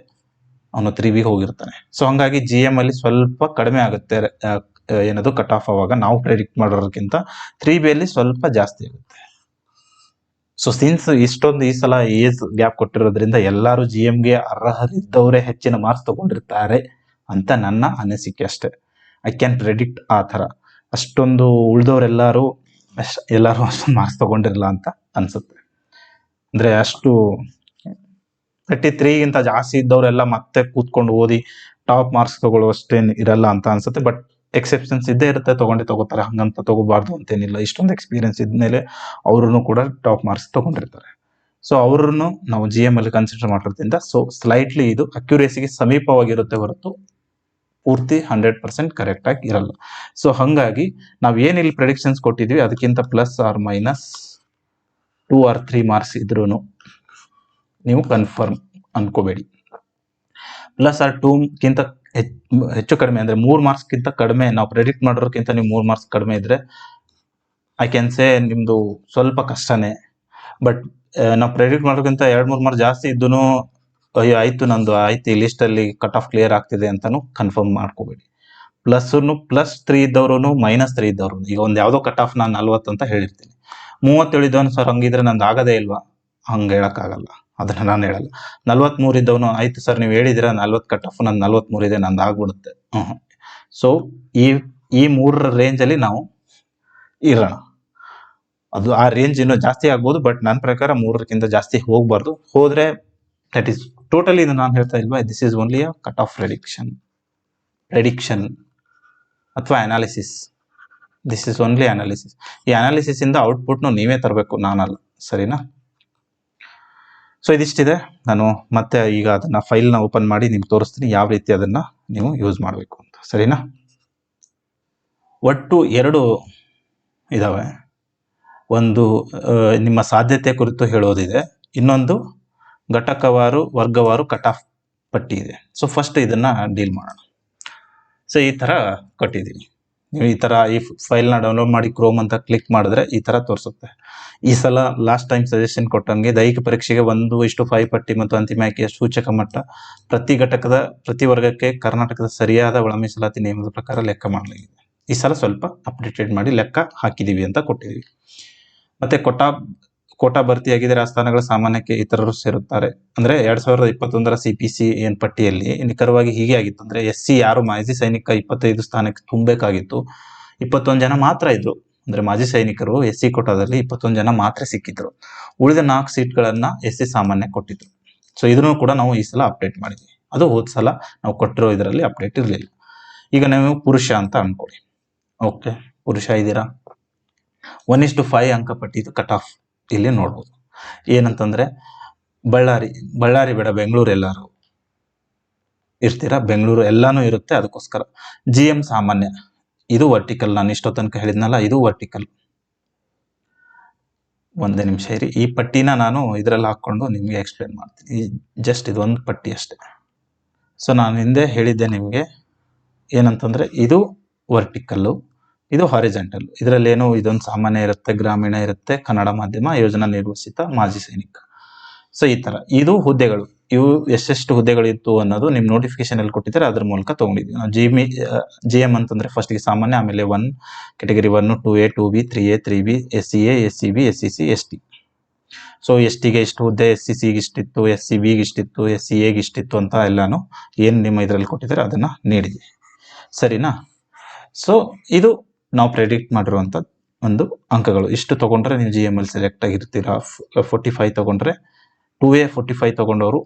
ಅವನು 3B ಹೋಗಿರ್ತಾನೆ. ಸೊ ಹಂಗಾಗಿ GM ಅಲ್ಲಿ ಸ್ವಲ್ಪ ಕಡಿಮೆ ಆಗುತ್ತೆ ಏನದು ಕಟ್ ಆಫ್. ಅವಾಗ ನಾವು ಪ್ರೆಡಿಕ್ಟ್ ಮಾಡೋದಕ್ಕಿಂತ 3B ಅಲ್ಲಿ ಸ್ವಲ್ಪ ಜಾಸ್ತಿ ಆಗುತ್ತೆ. ಸೊ ಸಿನ್ಸ್ ಇಷ್ಟೊಂದು ಈ ಸಲ ಏಜ್ ಗ್ಯಾಪ್ ಕೊಟ್ಟಿರೋದ್ರಿಂದ ಎಲ್ಲರೂ GMಗೆ ಅರ್ಹರಿದ್ದವರೇ ಹೆಚ್ಚಿನ ಮಾರ್ಕ್ಸ್ ತಗೊಂಡಿರ್ತಾರೆ ಅಂತ ನನ್ನ ಅನಿಸಿಕೆ ಅಷ್ಟೇ. ಐ ಕ್ಯಾನ್ ಪ್ರೆಡಿಕ್ಟ್ ಆ ಥರ. ಅಷ್ಟೊಂದು ಉಳಿದವರೆಲ್ಲರೂ ಅಷ್ಟೊಂದು ಮಾರ್ಕ್ಸ್ ತಗೊಂಡಿರಲ್ಲ ಅಂತ ಅನ್ಸುತ್ತೆ. ಅಂದ್ರೆ ಅಷ್ಟು 33ಗಿಂತ ಜಾಸ್ತಿ ಇದ್ದವರೆಲ್ಲ ಮತ್ತೆ ಕೂತ್ಕೊಂಡು ಓದಿ ಟಾಪ್ ಮಾರ್ಕ್ಸ್ ತಗೊಳ್ಳುವಷ್ಟೇನು ಇರಲ್ಲ ಅಂತ ಅನ್ಸುತ್ತೆ. ಬಟ್ ಎಕ್ಸೆಪ್ಷನ್ಸ್ ಇದ್ದೇ ಇರುತ್ತೆ, ತಗೋತಾರೆ, ಹಂಗಂತ ತಗೋಬಾರ್ದು ಅಂತೇನಿಲ್ಲ. ಇಷ್ಟೊಂದು ಎಕ್ಸ್ಪೀರಿಯನ್ಸ್ ಇದ್ಮೇಲೆ ಅವ್ರೂ ಕೂಡ ಟಾಪ್ ಮಾರ್ಕ್ಸ್ ತಗೊಂಡಿರ್ತಾರೆ. ಸೊ ಅವ್ರನ್ನು ನಾವು GM ಅಲ್ಲಿ ಕನ್ಸಿಡರ್ ಮಾಡೋದ್ರಿಂದ ಸೊ ಸ್ಲೈಟ್ಲಿ ಇದು ಅಕ್ಯುರೇಸಿಗೆ ಸಮೀಪವಾಗಿರುತ್ತೆ ಹೊರತು ಪೂರ್ತಿ 100% ಕರೆಕ್ಟ್ ಆಗಿ ಇರಲ್ಲ. ಸೊ ಹಂಗಾಗಿ ನಾವು ಏನಿಲ್ಲಿ ಪ್ರೆಡಿಕ್ಷನ್ಸ್ ಕೊಟ್ಟಿದ್ವಿ ಅದಕ್ಕಿಂತ plus or minus 2 or 3 marks ಇದ್ರೂ ನೀವು ಕನ್ಫರ್ಮ್ ಅನ್ಕೋಬೇಡಿ. ಪ್ಲಸ್ ಆರ್ 2ಗಿಂತ ಹೆಚ್ಚು ಕಡಿಮೆ ಅಂದ್ರೆ 3 ಮಾರ್ಕ್ಸ್ಗಿಂತ ಕಡಿಮೆ ನಾವು ಪ್ರೆಡಿಕ್ಟ್ ಮಾಡೋದಕ್ಕಿಂತ ನೀವು 3 ಮಾರ್ಕ್ಸ್ ಕಡಿಮೆ ಇದ್ರೆ ಐ ಕ್ಯಾನ್ ಸೇ ನಿಮ್ದು ಸ್ವಲ್ಪ ಕಷ್ಟನೇ. ಬಟ್ ನಾವು ಪ್ರೆಡಿಕ್ಟ್ ಮಾಡೋದಕ್ಕಿಂತ 2-3 ಮಾರ್ಕ್ಸ್ ಜಾಸ್ತಿ ಇದ್ದೂ ಅಯ್ಯೋ ಆಯ್ತು ನಂದು ಆಯ್ತು ಈ ಲಿಸ್ಟ್ ಅಲ್ಲಿ ಕಟ್ ಆಫ್ ಕ್ಲಿಯರ್ ಆಗ್ತಿದೆ ಅಂತಾನು ಕನ್ಫರ್ಮ್ ಮಾಡ್ಕೋಬೇಡಿ. +3 ಇದ್ದವರು -3 ಇದ್ದವರು, ಈಗ ಒಂದ್ ಯಾವ್ದೋ ಕಟ್ ಆಫ್ ನಾನು 40 ಅಂತ ಹೇಳಿರ್ತೀನಿ, 37 ಇದ್ದವನು ಸರ್ ಹಂಗಿದ್ರೆ ನಂದು ಆಗದೇ ಇಲ್ವಾ, ಹಂಗೆ ಹೇಳಕ್ಕಾಗಲ್ಲ, ಅದನ್ನ ನಾನು ಹೇಳಲ್ಲ. 43 ಇದ್ದವನು ಆಯ್ತು ಸರ್ ನೀವು ಹೇಳಿದಿರ 40 ಕಟ್ ಆಫ್, ನಂದು 43 ಇದೆ, ನಂದು ಆಗ್ಬಿಡುತ್ತೆ. ಸೊ ಈ 3 ರೇಂಜ್ ಅಲ್ಲಿ ನಾವು ಇರೋಣ. ಅದು ಆ ರೇಂಜ್ ಇನ್ನೂ ಜಾಸ್ತಿ ಆಗ್ಬೋದು, ಬಟ್ ನನ್ನ ಪ್ರಕಾರ 3ಕ್ಕಿಂತ ಜಾಸ್ತಿ ಹೋಗ್ಬಾರ್ದು. ಹೋದ್ರೆ ದಟ್ ಈಸ್ ಟೋಟಲಿ ಇದು ನಾನು ಹೇಳ್ತಾ ಇಲ್ವಾ, this is only a cut off prediction ಅಥವಾ analysis. This is only analysis. ಈ ಅನಾಲಿಸಿಸ್ ಇಂದ ಔಟ್ಪುಟ್ನು ನೀವೇ ತರಬೇಕು, ನಾನಲ್ಲ, ಸರಿನಾ? ಸೊ ಇದಿಷ್ಟಿದೆ. ನಾನು ಮತ್ತೆ ಈಗ ಅದನ್ನ ಫೈಲ್ನ ಓಪನ್ ಮಾಡಿ ನಿಮ್ಗೆ ತೋರಿಸ್ತೀನಿ ಯಾವ ರೀತಿ ಅದನ್ನ ನೀವು ಯೂಸ್ ಮಾಡಬೇಕು ಅಂತ, ಸರಿನಾ? ಒಟ್ಟು 2 ಇದಾವೆ. ಒಂದು ನಿಮ್ಮ ಸಾಧ್ಯತೆ ಕುರಿತು ಹೇಳೋದಿದೆ, ಇನ್ನೊಂದು ಘಟಕವಾರು ವರ್ಗವಾರು ಕಟ್ ಆಫ್ ಪಟ್ಟಿ ಇದೆ. ಸೊ ಫಸ್ಟ್ ಇದನ್ನ ಡೀಲ್ ಮಾಡೋಣ. ಸೊ ಈ ತರ ಕೊಟ್ಟಿದ್ದೀನಿ, ನೀವು ಈ ತರ ಈ ಫೈಲ್ನ ಡೌನ್ಲೋಡ್ ಮಾಡಿ ಕ್ರೋಮ್ ಅಂತ ಕ್ಲಿಕ್ ಮಾಡಿದ್ರೆ ಈ ತರ ತೋರಿಸುತ್ತೆ. ಈ ಸಲ ಲಾಸ್ಟ್ ಟೈಮ್ ಸಜೆಷನ್ ಕೊಟ್ಟಂಗೆ ದೈಹಿಕ ಪರೀಕ್ಷೆಗೆ 1:5 ಪಟ್ಟಿ ಮತ್ತು ಅಂತಿಮ ಆಯ್ಕೆಯ ಸೂಚಕ ಮಟ್ಟ ಪ್ರತಿ ಘಟಕದ ಪ್ರತಿ ವರ್ಗಕ್ಕೆ ಕರ್ನಾಟಕದ ಸರಿಯಾದ ಒಳ ಮೀಸಲಾತಿ ನಿಯಮದ ಪ್ರಕಾರ ಲೆಕ್ಕ ಮಾಡಲಾಗಿದೆ. ಈ ಸಲ ಸ್ವಲ್ಪ ಅಪ್ಡೇಟೆಡ್ ಮಾಡಿ ಲೆಕ್ಕ ಹಾಕಿದೀವಿ ಅಂತ ಕೊಟ್ಟಿದ್ದೀವಿ. ಮತ್ತೆ ಕೋಟಾ ಭರ್ತಿಯಾಗಿದ್ದರೆ ಆ ಸ್ಥಾನಗಳ ಸಾಮಾನ್ಯಕ್ಕೆ ಇತರರು ಸೇರುತ್ತಾರೆ. ಅಂದ್ರೆ 2021ರ CPC ಏನ್ ಪಟ್ಟಿಯಲ್ಲಿ ನಿಖರವಾಗಿ ಹೀಗೆ ಆಗಿತ್ತು. ಅಂದ್ರೆ SC ಯಾರು ಮಾಜಿ ಸೈನಿಕ 25 ಸ್ಥಾನಕ್ಕೆ ತುಂಬಬೇಕಾಗಿತ್ತು, 21 ಜನ ಮಾತ್ರ ಇದ್ರು. ಅಂದ್ರೆ ಮಾಜಿ ಸೈನಿಕರು SC ಕೋಟಾದಲ್ಲಿ 21 ಜನ ಮಾತ್ರ ಸಿಕ್ಕಿದ್ರು. ಉಳಿದ 4 ಸೀಟ್ಗಳನ್ನ SC ಸಾಮಾನ್ಯ ಕೊಟ್ಟಿದ್ರು. ಸೊ ಇದನ್ನು ಕೂಡ ನಾವು ಈ ಸಲ ಅಪ್ಡೇಟ್ ಮಾಡಿದ್ವಿ. ಅದು ಹೋದ ಸಲ ನಾವು ಕೊಟ್ಟಿರೋ ಇದರಲ್ಲಿ ಅಪ್ಡೇಟ್ ಇರಲಿಲ್ಲ. ಈಗ ನೀವು ಪುರುಷ ಅಂತ ಅನ್ಕೊಳ್ಳಿ. ಓಕೆ, ಪುರುಷ ಇದ್ದೀರಾ, 1:5 ಅಂಕ ಪಟ್ಟಿದ್ದು ಕಟ್ ಆಫ್ ಇಲ್ಲಿ ನೋಡ್ಬೋದು. ಏನಂತಂದ್ರೆ ಬಳ್ಳಾರಿ ಬೇಡ, ಬೆಂಗಳೂರು ಎಲ್ಲಾರು ಇರ್ತೀರಾ, ಬೆಂಗಳೂರು ಎಲ್ಲಾನು ಇರುತ್ತೆ. ಅದಕ್ಕೋಸ್ಕರ GM ಸಾಮಾನ್ಯ ಇದು ವರ್ಟಿಕಲ್. ನಾನು ಇಷ್ಟೋ ತನಕ ಹೇಳಿದ್ನಲ್ಲ, ಇದು ವರ್ಟಿಕಲ್. ಒಂದೇ ನಿಮಿಷ ಇರಿ, ಈ ಪಟ್ಟಿನ ನಾನು ಇದರಲ್ಲಿ ಹಾಕೊಂಡು ನಿಮ್ಗೆ ಎಕ್ಸ್ಪ್ಲೇನ್ ಮಾಡ್ತೀನಿ. ಜಸ್ಟ್ ಇದು ಒಂದು ಪಟ್ಟಿ ಅಷ್ಟೇ. ಸೊ ನಾನು ಹಿಂದೆ ಹೇಳಿದ್ದೆ ನಿಮ್ಗೆ ಏನಂತಂದ್ರೆ ಇದು ವರ್ಟಿಕಲ್ಲು, ಇದು ಹಾರಿಜಾಂಟಲ್. ಇದರಲ್ಲಿ ಏನು ಇದೊಂದು ಸಾಮಾನ್ಯ ಇರುತ್ತೆ, ಗ್ರಾಮೀಣ ಇರುತ್ತೆ, ಕನ್ನಡ ಮಾಧ್ಯಮ, ಯೋಜನಾ ನಿರ್ವಸಿತ, ಮಾಜಿ ಸೈನಿಕ. ಸೊ ಈ ತರ ಇದು ಹುದ್ದೆಗಳು. ಇವು ಎಷ್ಟೆಷ್ಟು ಹುದ್ದೆಗಳು ಇತ್ತು ಅನ್ನೋದು ನಿಮ್ ನೋಟಿಫಿಕೇಶನ್ ಅಲ್ಲಿ ಕೊಟ್ಟಿದ್ದಾರೆ, ಅದ್ರ ಮೂಲಕ ತಗೊಂಡಿದ್ವಿ ನಾವು. GM ಅಂತಂದ್ರೆ ಫಸ್ಟ್ ಗೆ ಸಾಮಾನ್ಯ, ಆಮೇಲೆ 1 category 1, 2A, 2B, 3A, 3B, SCA, SCB, SCC, ST. So STಗೆ ಇಷ್ಟು ಹುದ್ದೆ, SCCಗೆ ಇಷ್ಟಿತ್ತು, SCBಗೆ ಇಷ್ಟಿತ್ತು, SCAಗೆ ಇಷ್ಟಿತ್ತು ಅಂತ ಎಲ್ಲಾನು ಏನ್ ನಿಮ್ಮ ಇದರಲ್ಲಿ ಕೊಟ್ಟಿದ್ದಾರೆ ಅದನ್ನ ನೀಡಿದ್ವಿ, ಸರಿನಾ? ಸೊ ಇದು ನಾವು ಪ್ರೆಡಿಕ್ಟ್ ಮಾಡಿರುವಂತ ಒಂದು ಅಂಕಗಳು. ಇಷ್ಟು ತಗೊಂಡ್ರೆ ನೀವು GM ಅಲ್ಲಿ ಸೆಲೆಕ್ಟ್ ಆಗಿರ್ತೀರಾ. 45 ತಗೊಂಡ್ರೆ 2A 45 ತಗೊಂಡವರು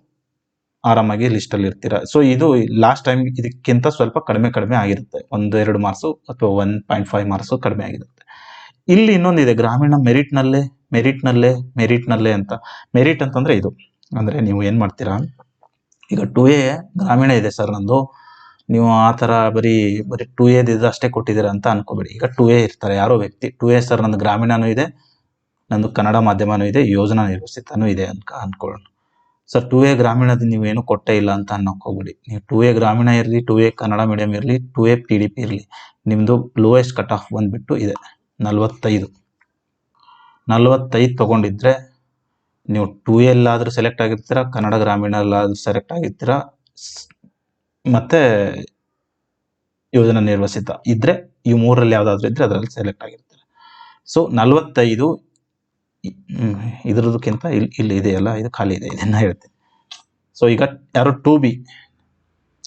ಆರಾಮಾಗಿ ಲಿಸ್ಟ್ ಅಲ್ಲಿ ಇರ್ತೀರಾ. ಸೊ ಇದು ಲಾಸ್ಟ್ ಟೈಮ್ ಇದಕ್ಕಿಂತ ಸ್ವಲ್ಪ ಕಡಿಮೆ ಆಗಿರುತ್ತೆ, 1-2 ಮಾರ್ಕ್ಸ್ ಅಥವಾ 1.5 ಮಾರ್ಕ್ಸ್ ಕಡಿಮೆ ಆಗಿರುತ್ತೆ. ಇಲ್ಲಿ ಇನ್ನೊಂದಿದೆ, ಗ್ರಾಮೀಣ ಮೆರಿಟ್ ನಲ್ಲೇ ಅಂತ. ಮೆರಿಟ್ ಅಂತಂದ್ರೆ ಇದು ಅಂದ್ರೆ ನೀವು ಏನ್ ಮಾಡ್ತೀರಾ, ಈಗ 2A ಗ್ರಾಮೀಣ ಇದೆ ಸರ್ ನಂದು, ನೀವು ಆ ತರ ಬರೀ 2A ಅಷ್ಟೇ ಕೊಟ್ಟಿದ್ದೀರಾ ಅಂತ ಅನ್ಕೋಬೇಡಿ. ಈಗ 2A ಇರ್ತಾರೆ ಯಾರೋ ವ್ಯಕ್ತಿ, 2A ಸರ್ ನಂದು ಗ್ರಾಮೀಣನೂ ಇದೆ ನಂದು ಕನ್ನಡ ಮಾಧ್ಯಮನೂ ಇದೆ, ಯೋಜನಾ ನಿರ್ವಸಿತನೂ ಇದೆ ಅಂತ ಅಂದ್ಕೊಳ್ಳೋಣ. ಸರ್ 2A ಗ್ರಾಮೀಣದ ನೀವೇನು ಕೊಟ್ಟೇ ಇಲ್ಲ ಅಂತ ಅನ್ನೋಕೆ ಹೋಗ್ಬಿಡಿ. ನೀವು 2A ಗ್ರಾಮೀಣ ಇರಲಿ, 2A ಕನ್ನಡ ಮೀಡಿಯಂ ಇರಲಿ, 2A PDP ಇರಲಿ, ನಿಮ್ಮದು ಲೋಯೆಸ್ಟ್ ಕಟ್ ಆಫ್ ಬಂದುಬಿಟ್ಟು ಇದೆ 45 ತೊಗೊಂಡಿದ್ರೆ ನೀವು 2A ಎಲ್ಲಾದರೂ ಸೆಲೆಕ್ಟ್ ಆಗಿರ್ತೀರ, ಕನ್ನಡ ಗ್ರಾಮೀಣಲ್ಲಾದರೂ ಸೆಲೆಕ್ಟ್ ಆಗಿರ್ತೀರ, ಮತ್ತು ಯೋಜನಾ ನಿರ್ವಸಿತ ಇದ್ದರೆ ಈ ಮೂರಲ್ಲಿ ಯಾವುದಾದ್ರೂ ಇದ್ದರೆ ಅದರಲ್ಲಿ ಸೆಲೆಕ್ಟ್ ಆಗಿರ್ತೀರ. ಸೊ 45 ಇದ್ರದಕ್ಕಿಂತ ಇಲ್ಲಿ ಇದೆಯಲ್ಲ, ಇದು ಖಾಲಿ ಇದೆ, ಇದನ್ನು ಹೇಳ್ತೀನಿ. ಸೊ ಈಗ ಯಾರು 2B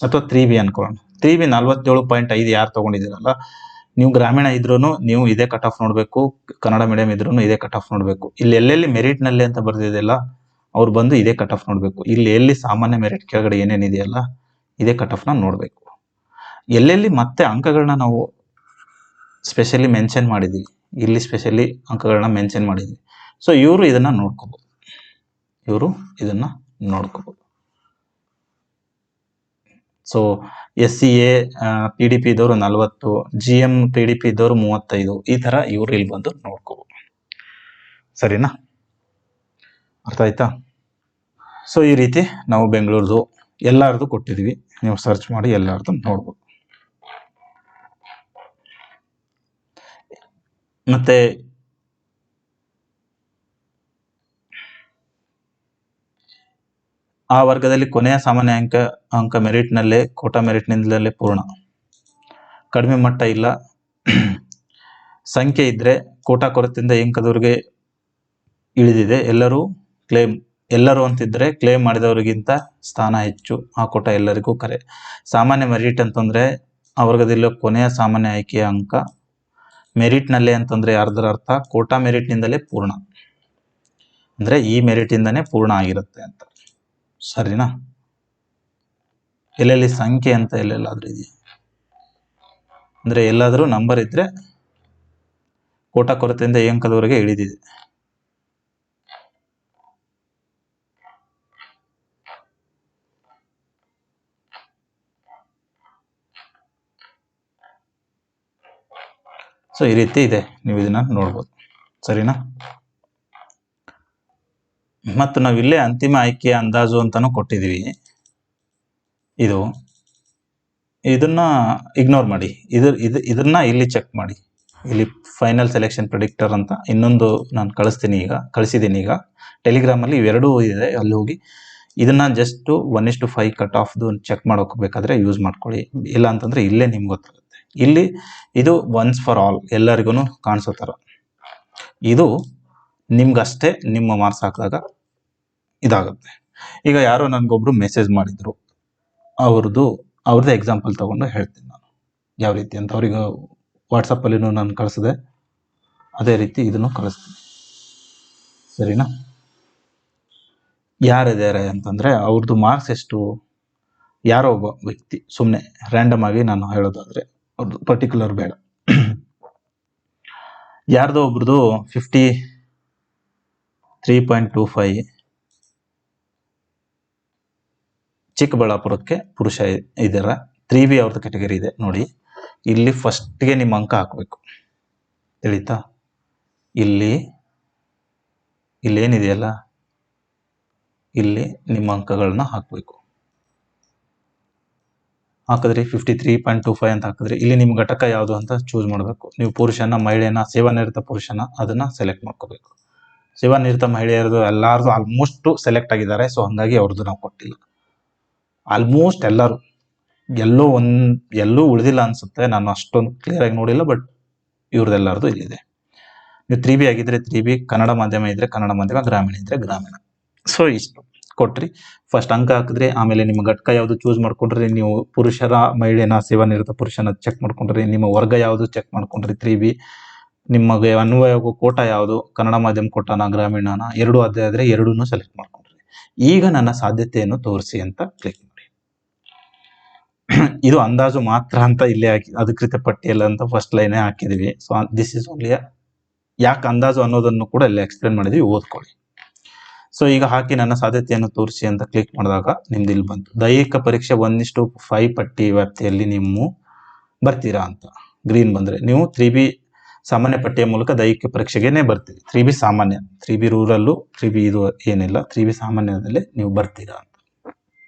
ಅಥವಾ 3B ಅನ್ಕೊಳ್ಳೋಣ. 3B 47.5 ಯಾರು ತೊಗೊಂಡಿದ್ದೀರಲ್ಲ, ನೀವು ಗ್ರಾಮೀಣ ಇದ್ರೂ ನೀವು ಇದೇ ಕಟ್ ಆಫ್ ನೋಡಬೇಕು, ಕನ್ನಡ ಮೀಡಿಯಂ ಇದ್ರೂ ಇದೇ ಕಟ್ ಆಫ್ ನೋಡಬೇಕು. ಇಲ್ಲಿ ಎಲ್ಲೆಲ್ಲಿ ಮೆರಿಟ್ನಲ್ಲಿ ಅಂತ ಬರ್ದಿದೆಯಲ್ಲ ಅವ್ರು ಬಂದು ಇದೇ ಕಟ್ ಆಫ್ ನೋಡಬೇಕು. ಇಲ್ಲಿ ಎಲ್ಲಿ ಸಾಮಾನ್ಯ ಮೆರಿಟ್ ಕೆಳಗಡೆ ಏನೇನಿದೆಯಲ್ಲ ಇದೇ ಕಟ್ ಆಫ್ನ ನೋಡಬೇಕು. ಎಲ್ಲೆಲ್ಲಿ ಮತ್ತೆ ಅಂಕಗಳನ್ನ ನಾವು ಸ್ಪೆಷಲಿ ಮೆನ್ಷನ್ ಮಾಡಿದ್ದೀವಿ, ಇಲ್ಲಿ ಸ್ಪೆಷಲಿ ಅಂಕಗಳನ್ನ ಮೆನ್ಷನ್ ಮಾಡಿದ್ದೀವಿ. ಸೊ ಇವರು ಇದನ್ನು ನೋಡ್ಕೋಬೋದು. ಸೊ SCA PDP ಇದ್ದವರು 40, GM PDP ಇದ್ದವರು 35, ಈ ಥರ ಇವರು ಇಲ್ಲಿ ಬಂದು ನೋಡ್ಕೋಬೋದು. ಸರಿನಾ? ಅರ್ಥ ಆಯ್ತಾ? ಸೊ ಈ ರೀತಿ ನಾವು ಬೆಂಗಳೂರದು ಎಲ್ಲರದು ಕೊಟ್ಟಿದ್ದೀವಿ, ನೀವು ಸರ್ಚ್ ಮಾಡಿ ಎಲ್ಲರದು ನೋಡ್ಬೋದು. ಮತ್ತೆ ಆ ವರ್ಗದಲ್ಲಿ ಕೊನೆಯ ಸಾಮಾನ್ಯ ಅಂಕ ಮೆರಿಟ್ನಲ್ಲೇ, ಕೋಟಾ ಮೆರಿಟ್ನಿಂದಲೇ ಪೂರ್ಣ. ಕಡಿಮೆ ಮಟ್ಟ ಇಲ್ಲ, ಸಂಖ್ಯೆ ಇದ್ದರೆ ಕೋಟಾ ಕೊರತೆಯಿಂದ ಅಂಕದವರೆಗೆ ಇಳಿದಿದೆ, ಎಲ್ಲರೂ ಅಂತಿದ್ರೆ ಕ್ಲೇಮ್ ಮಾಡಿದವರಿಗಿಂತ ಸ್ಥಾನ ಹೆಚ್ಚು, ಆ ಕೋಟಾ ಎಲ್ಲರಿಗೂ ಕರೆ. ಸಾಮಾನ್ಯ ಮೆರಿಟ್ ಅಂತಂದರೆ ಆ ವರ್ಗದಲ್ಲಿ ಕೊನೆಯ ಸಾಮಾನ್ಯ ಆಯ್ಕೆಯ ಅಂಕ. ಮೆರಿಟ್ನಲ್ಲೇ ಅಂತಂದರೆ ಯಾರ್ದರ ಅರ್ಥ ಕೋಟಾ ಮೆರಿಟ್ನಿಂದಲೇ ಪೂರ್ಣ, ಅಂದರೆ ಈ ಮೆರಿಟಿಂದನೇ ಪೂರ್ಣ ಆಗಿರುತ್ತೆ ಅಂತ. ಸರಿನಾ? ಎಲ್ಲೆಲ್ಲಿ ಸಂಖ್ಯೆ ಅಂತ ಎಲ್ಲೆಲ್ಲಾದ್ರೂ ಇದೆಯಾ ಅಂದರೆ ಎಲ್ಲಾದರೂ ನಂಬರ್ ಇದ್ರೆ ಕೋಟಾ ಕೊರತೆಯಿಂದ ಈ ಅಂಕದವರೆಗೆ ಇಳಿದಿದೆ. ಸೊ ಈ ರೀತಿ ಇದೆ, ನೀವು ಇದನ್ನ ನೋಡ್ಬೋದು. ಸರಿನಾ? ಮತ್ತು ನಾವಿಲ್ಲೇ ಅಂತಿಮ ಆಯ್ಕೆಯ ಅಂದಾಜು ಅಂತಾನು ಕೊಟ್ಟಿದ್ದೀವಿ. ಇದನ್ನ ಇಗ್ನೋರ್ ಮಾಡಿ, ಇದನ್ನ ಇಲ್ಲಿ ಚೆಕ್ ಮಾಡಿ. ಇಲ್ಲಿ ಫೈನಲ್ ಸೆಲೆಕ್ಷನ್ ಪ್ರಿಡಿಕ್ಟರ್ ಅಂತ ಇನ್ನೊಂದು ನಾನು ಕಳಿಸಿದ್ದೀನಿ ಈಗ ಟೆಲಿಗ್ರಾಮಲ್ಲಿ. ಇವೆರಡೂ ಇದೆ, ಅಲ್ಲಿ ಹೋಗಿ ಇದನ್ನ ಜಸ್ಟ್ 1:5 ಕಟ್ ಆಫ್ದು ಚೆಕ್ ಮಾಡೋಕೆ ಯೂಸ್ ಮಾಡ್ಕೊಳ್ಳಿ. ಇಲ್ಲ ಅಂತಂದ್ರೆ ಇಲ್ಲೇ ನಿಮ್ಗೆ ಗೊತ್ತಾಗುತ್ತೆ. ಇಲ್ಲಿ ಇದು ಒನ್ಸ್ ಫಾರ್ ಆಲ್ ಎಲ್ಲರಿಗೂ ಕಾಣಿಸೋ ಥರ, ಇದು ನಿಮ್ಗಷ್ಟೇ ನಿಮ್ಮ ಮಾರ್ಕ್ಸ್ ಹಾಕಿದಾಗ ಇದಾಗುತ್ತೆ. ಈಗ ಯಾರೋ ನನಗೊಬ್ರು ಮೆಸೇಜ್ ಮಾಡಿದ್ರು, ಅವ್ರದ್ದು ಎಕ್ಸಾಂಪಲ್ ತಗೊಂಡು ಹೇಳ್ತೀನಿ ನಾನು ಯಾವ ರೀತಿ ಅಂತ. ಅವ್ರಿಗೆ ವಾಟ್ಸಪ್ಪಲ್ಲಿನೂ ನಾನು ಕಳಿಸಿದೆ, ಅದೇ ರೀತಿ ಇದನ್ನು ಕಳಿಸ್ತೀನಿ. ಸರಿನಾ? ಯಾರಿದ್ದಾರೆ ಅಂತಂದರೆ ಅವ್ರದ್ದು ಮಾರ್ಕ್ಸ್ ಎಷ್ಟು, ಯಾರೋ ಒಬ್ಬ ವ್ಯಕ್ತಿ, ಸುಮ್ಮನೆ ರ್ಯಾಂಡಮ್ ಆಗಿ ನಾನು ಹೇಳೋದಾದರೆ ಅವ್ರದ್ದು ಪರ್ಟಿಕ್ಯುಲರ್ ಬೇಡ, ಯಾರ್ದೋ ಒಬ್ರದ್ದು 53.25 ಚಿಕ್ಕಬಳ್ಳಾಪುರಕ್ಕೆ ಪುರುಷ ಇದ್ದಾರೆ. 3B ಅವ್ರದ್ದು ಕೆಟಗರಿ ಇದೆ ನೋಡಿ. ಇಲ್ಲಿ ಫಸ್ಟ್ಗೆ ನಿಮ್ಮ ಅಂಕ ಹಾಕಬೇಕು, ತಿಳಿತಾ? ಇಲ್ಲೇನಿದೆಯಲ್ಲ, ಇಲ್ಲಿ ನಿಮ್ಮ ಅಂಕಗಳನ್ನ ಹಾಕಬೇಕು. ಹಾಕಿದ್ರಿ 53.25 ಅಂತ ಹಾಕಿದ್ರಿ. ಇಲ್ಲಿ ನಿಮ್ಮ ಘಟಕ ಯಾವುದು ಅಂತ ಚೂಸ್ ಮಾಡಬೇಕು. ನೀವು ಪುರುಷನ, ಮಹಿಳೆನ, ಸೇವಾನಿರತ ಪುರುಷನ ಅದನ್ನ ಸೆಲೆಕ್ಟ್ ಮಾಡ್ಕೋಬೇಕು. ಸೇವಾನಿರತ ಮಹಿಳೆಯರದು ಎಲ್ಲಾರ್ದು ಆಲ್ಮೋಸ್ಟ್ ಸೆಲೆಕ್ಟ್ ಆಗಿದ್ದಾರೆ, ಸೊ ಹಂಗಾಗಿ ಅವ್ರದ್ದು ನಾವು ಕೊಟ್ಟಿಲ್ಲ. ಆಲ್ಮೋಸ್ಟ್ ಎಲ್ಲೂ ಉಳಿದಿಲ್ಲ ಅನ್ಸುತ್ತೆ, ನಾನು ಅಷ್ಟೊಂದು ಕ್ಲಿಯರ್ ಆಗಿ ನೋಡಿಲ್ಲ, ಬಟ್ ಇವ್ರದ್ದೆಲ್ಲರದು ಇಲ್ಲಿದೆ. ನೀವು 3B ಆಗಿದ್ರೆ 3B, ಕನ್ನಡ ಮಾಧ್ಯಮ ಇದ್ರೆ ಕನ್ನಡ ಮಾಧ್ಯಮ, ಗ್ರಾಮೀಣ ಇದ್ರೆ ಗ್ರಾಮೀಣ. ಸೊ ಇಷ್ಟು ಕೊಟ್ರಿ, ಫಸ್ಟ್ ಅಂಕ ಹಾಕಿದ್ರಿ, ಆಮೇಲೆ ನಿಮ್ಮ ಘಟಕ ಯಾವುದು ಚೂಸ್ ಮಾಡ್ಕೊಂಡ್ರಿ, ನೀವು ಪುರುಷರ, ಮಹಿಳೆನ, ಸೇವಾನಿರತ ಪುರುಷನ ಚೆಕ್ ಮಾಡ್ಕೊಂಡ್ರಿ, ನಿಮ್ಮ ವರ್ಗ ಯಾವುದು ಚೆಕ್ ಮಾಡ್ಕೊಂಡ್ರಿ 3B, ನಿಮಗೆ ಅನ್ವಯ ಆಗೋ ಕೋಟ ಯಾವುದು, ಕನ್ನಡ ಮಾಧ್ಯಮ ಕೋಟಾನ, ಗ್ರಾಮೀಣನ, ಎರಡು ಅದೇ ಆದರೆ ಎರಡನ್ನೂ ಸೆಲೆಕ್ಟ್ ಮಾಡ್ಕೊಂಡ್ರಿ. ಈಗ ನನ್ನ ಸಾಧ್ಯತೆಯನ್ನು ತೋರಿಸಿ ಅಂತ ಕ್ಲಿಕ್ ಮಾಡಿ. ಇದು ಅಂದಾಜು ಮಾತ್ರ ಅಂತ ಇಲ್ಲೇ ಹಾಕಿ, ಅಧಿಕೃತ ಪಟ್ಟಿಯಲ್ಲ ಅಂತ ಫಸ್ಟ್ ಲೈನೇ ಹಾಕಿದೀವಿ. ಸೊ ದಿಸ್ ಇಸ್ ಓನ್ಲಿ ಯಾಕೆ ಅಂದಾಜು ಅನ್ನೋದನ್ನು ಕೂಡ ಇಲ್ಲಿ ಎಕ್ಸ್ಪ್ಲೇನ್ ಮಾಡಿದೀವಿ, ಓದ್ಕೊಳ್ಳಿ. ಸೊ ಈಗ ಹಾಕಿ ನನ್ನ ಸಾಧ್ಯತೆಯನ್ನು ತೋರಿಸಿ ಅಂತ ಕ್ಲಿಕ್ ಮಾಡಿದಾಗ ನಿಮ್ದು ಇಲ್ಲಿ ಬಂತು, ದೈಹಿಕ ಪರೀಕ್ಷೆ 1:5 ಪಟ್ಟಿ ವ್ಯಾಪ್ತಿಯಲ್ಲಿ ನೀವು ಬರ್ತೀರಾ ಅಂತ ಗ್ರೀನ್ ಬಂದರೆ ನೀವು 3B ಸಾಮಾನ್ಯ ಪಟ್ಟಿಯ ಮೂಲಕ ದೈಹಿಕ ಪರೀಕ್ಷೆಗೇನೆ ಬರ್ತೀರಿ. 3B ಸಾಮಾನ್ಯ, 3B ರೂರಲ್ಲು, 3B ಇದು ಏನಿಲ್ಲ, 3B ಸಾಮಾನ್ಯದಲ್ಲಿ ನೀವು ಬರ್ತೀರಾ ಅಂತ.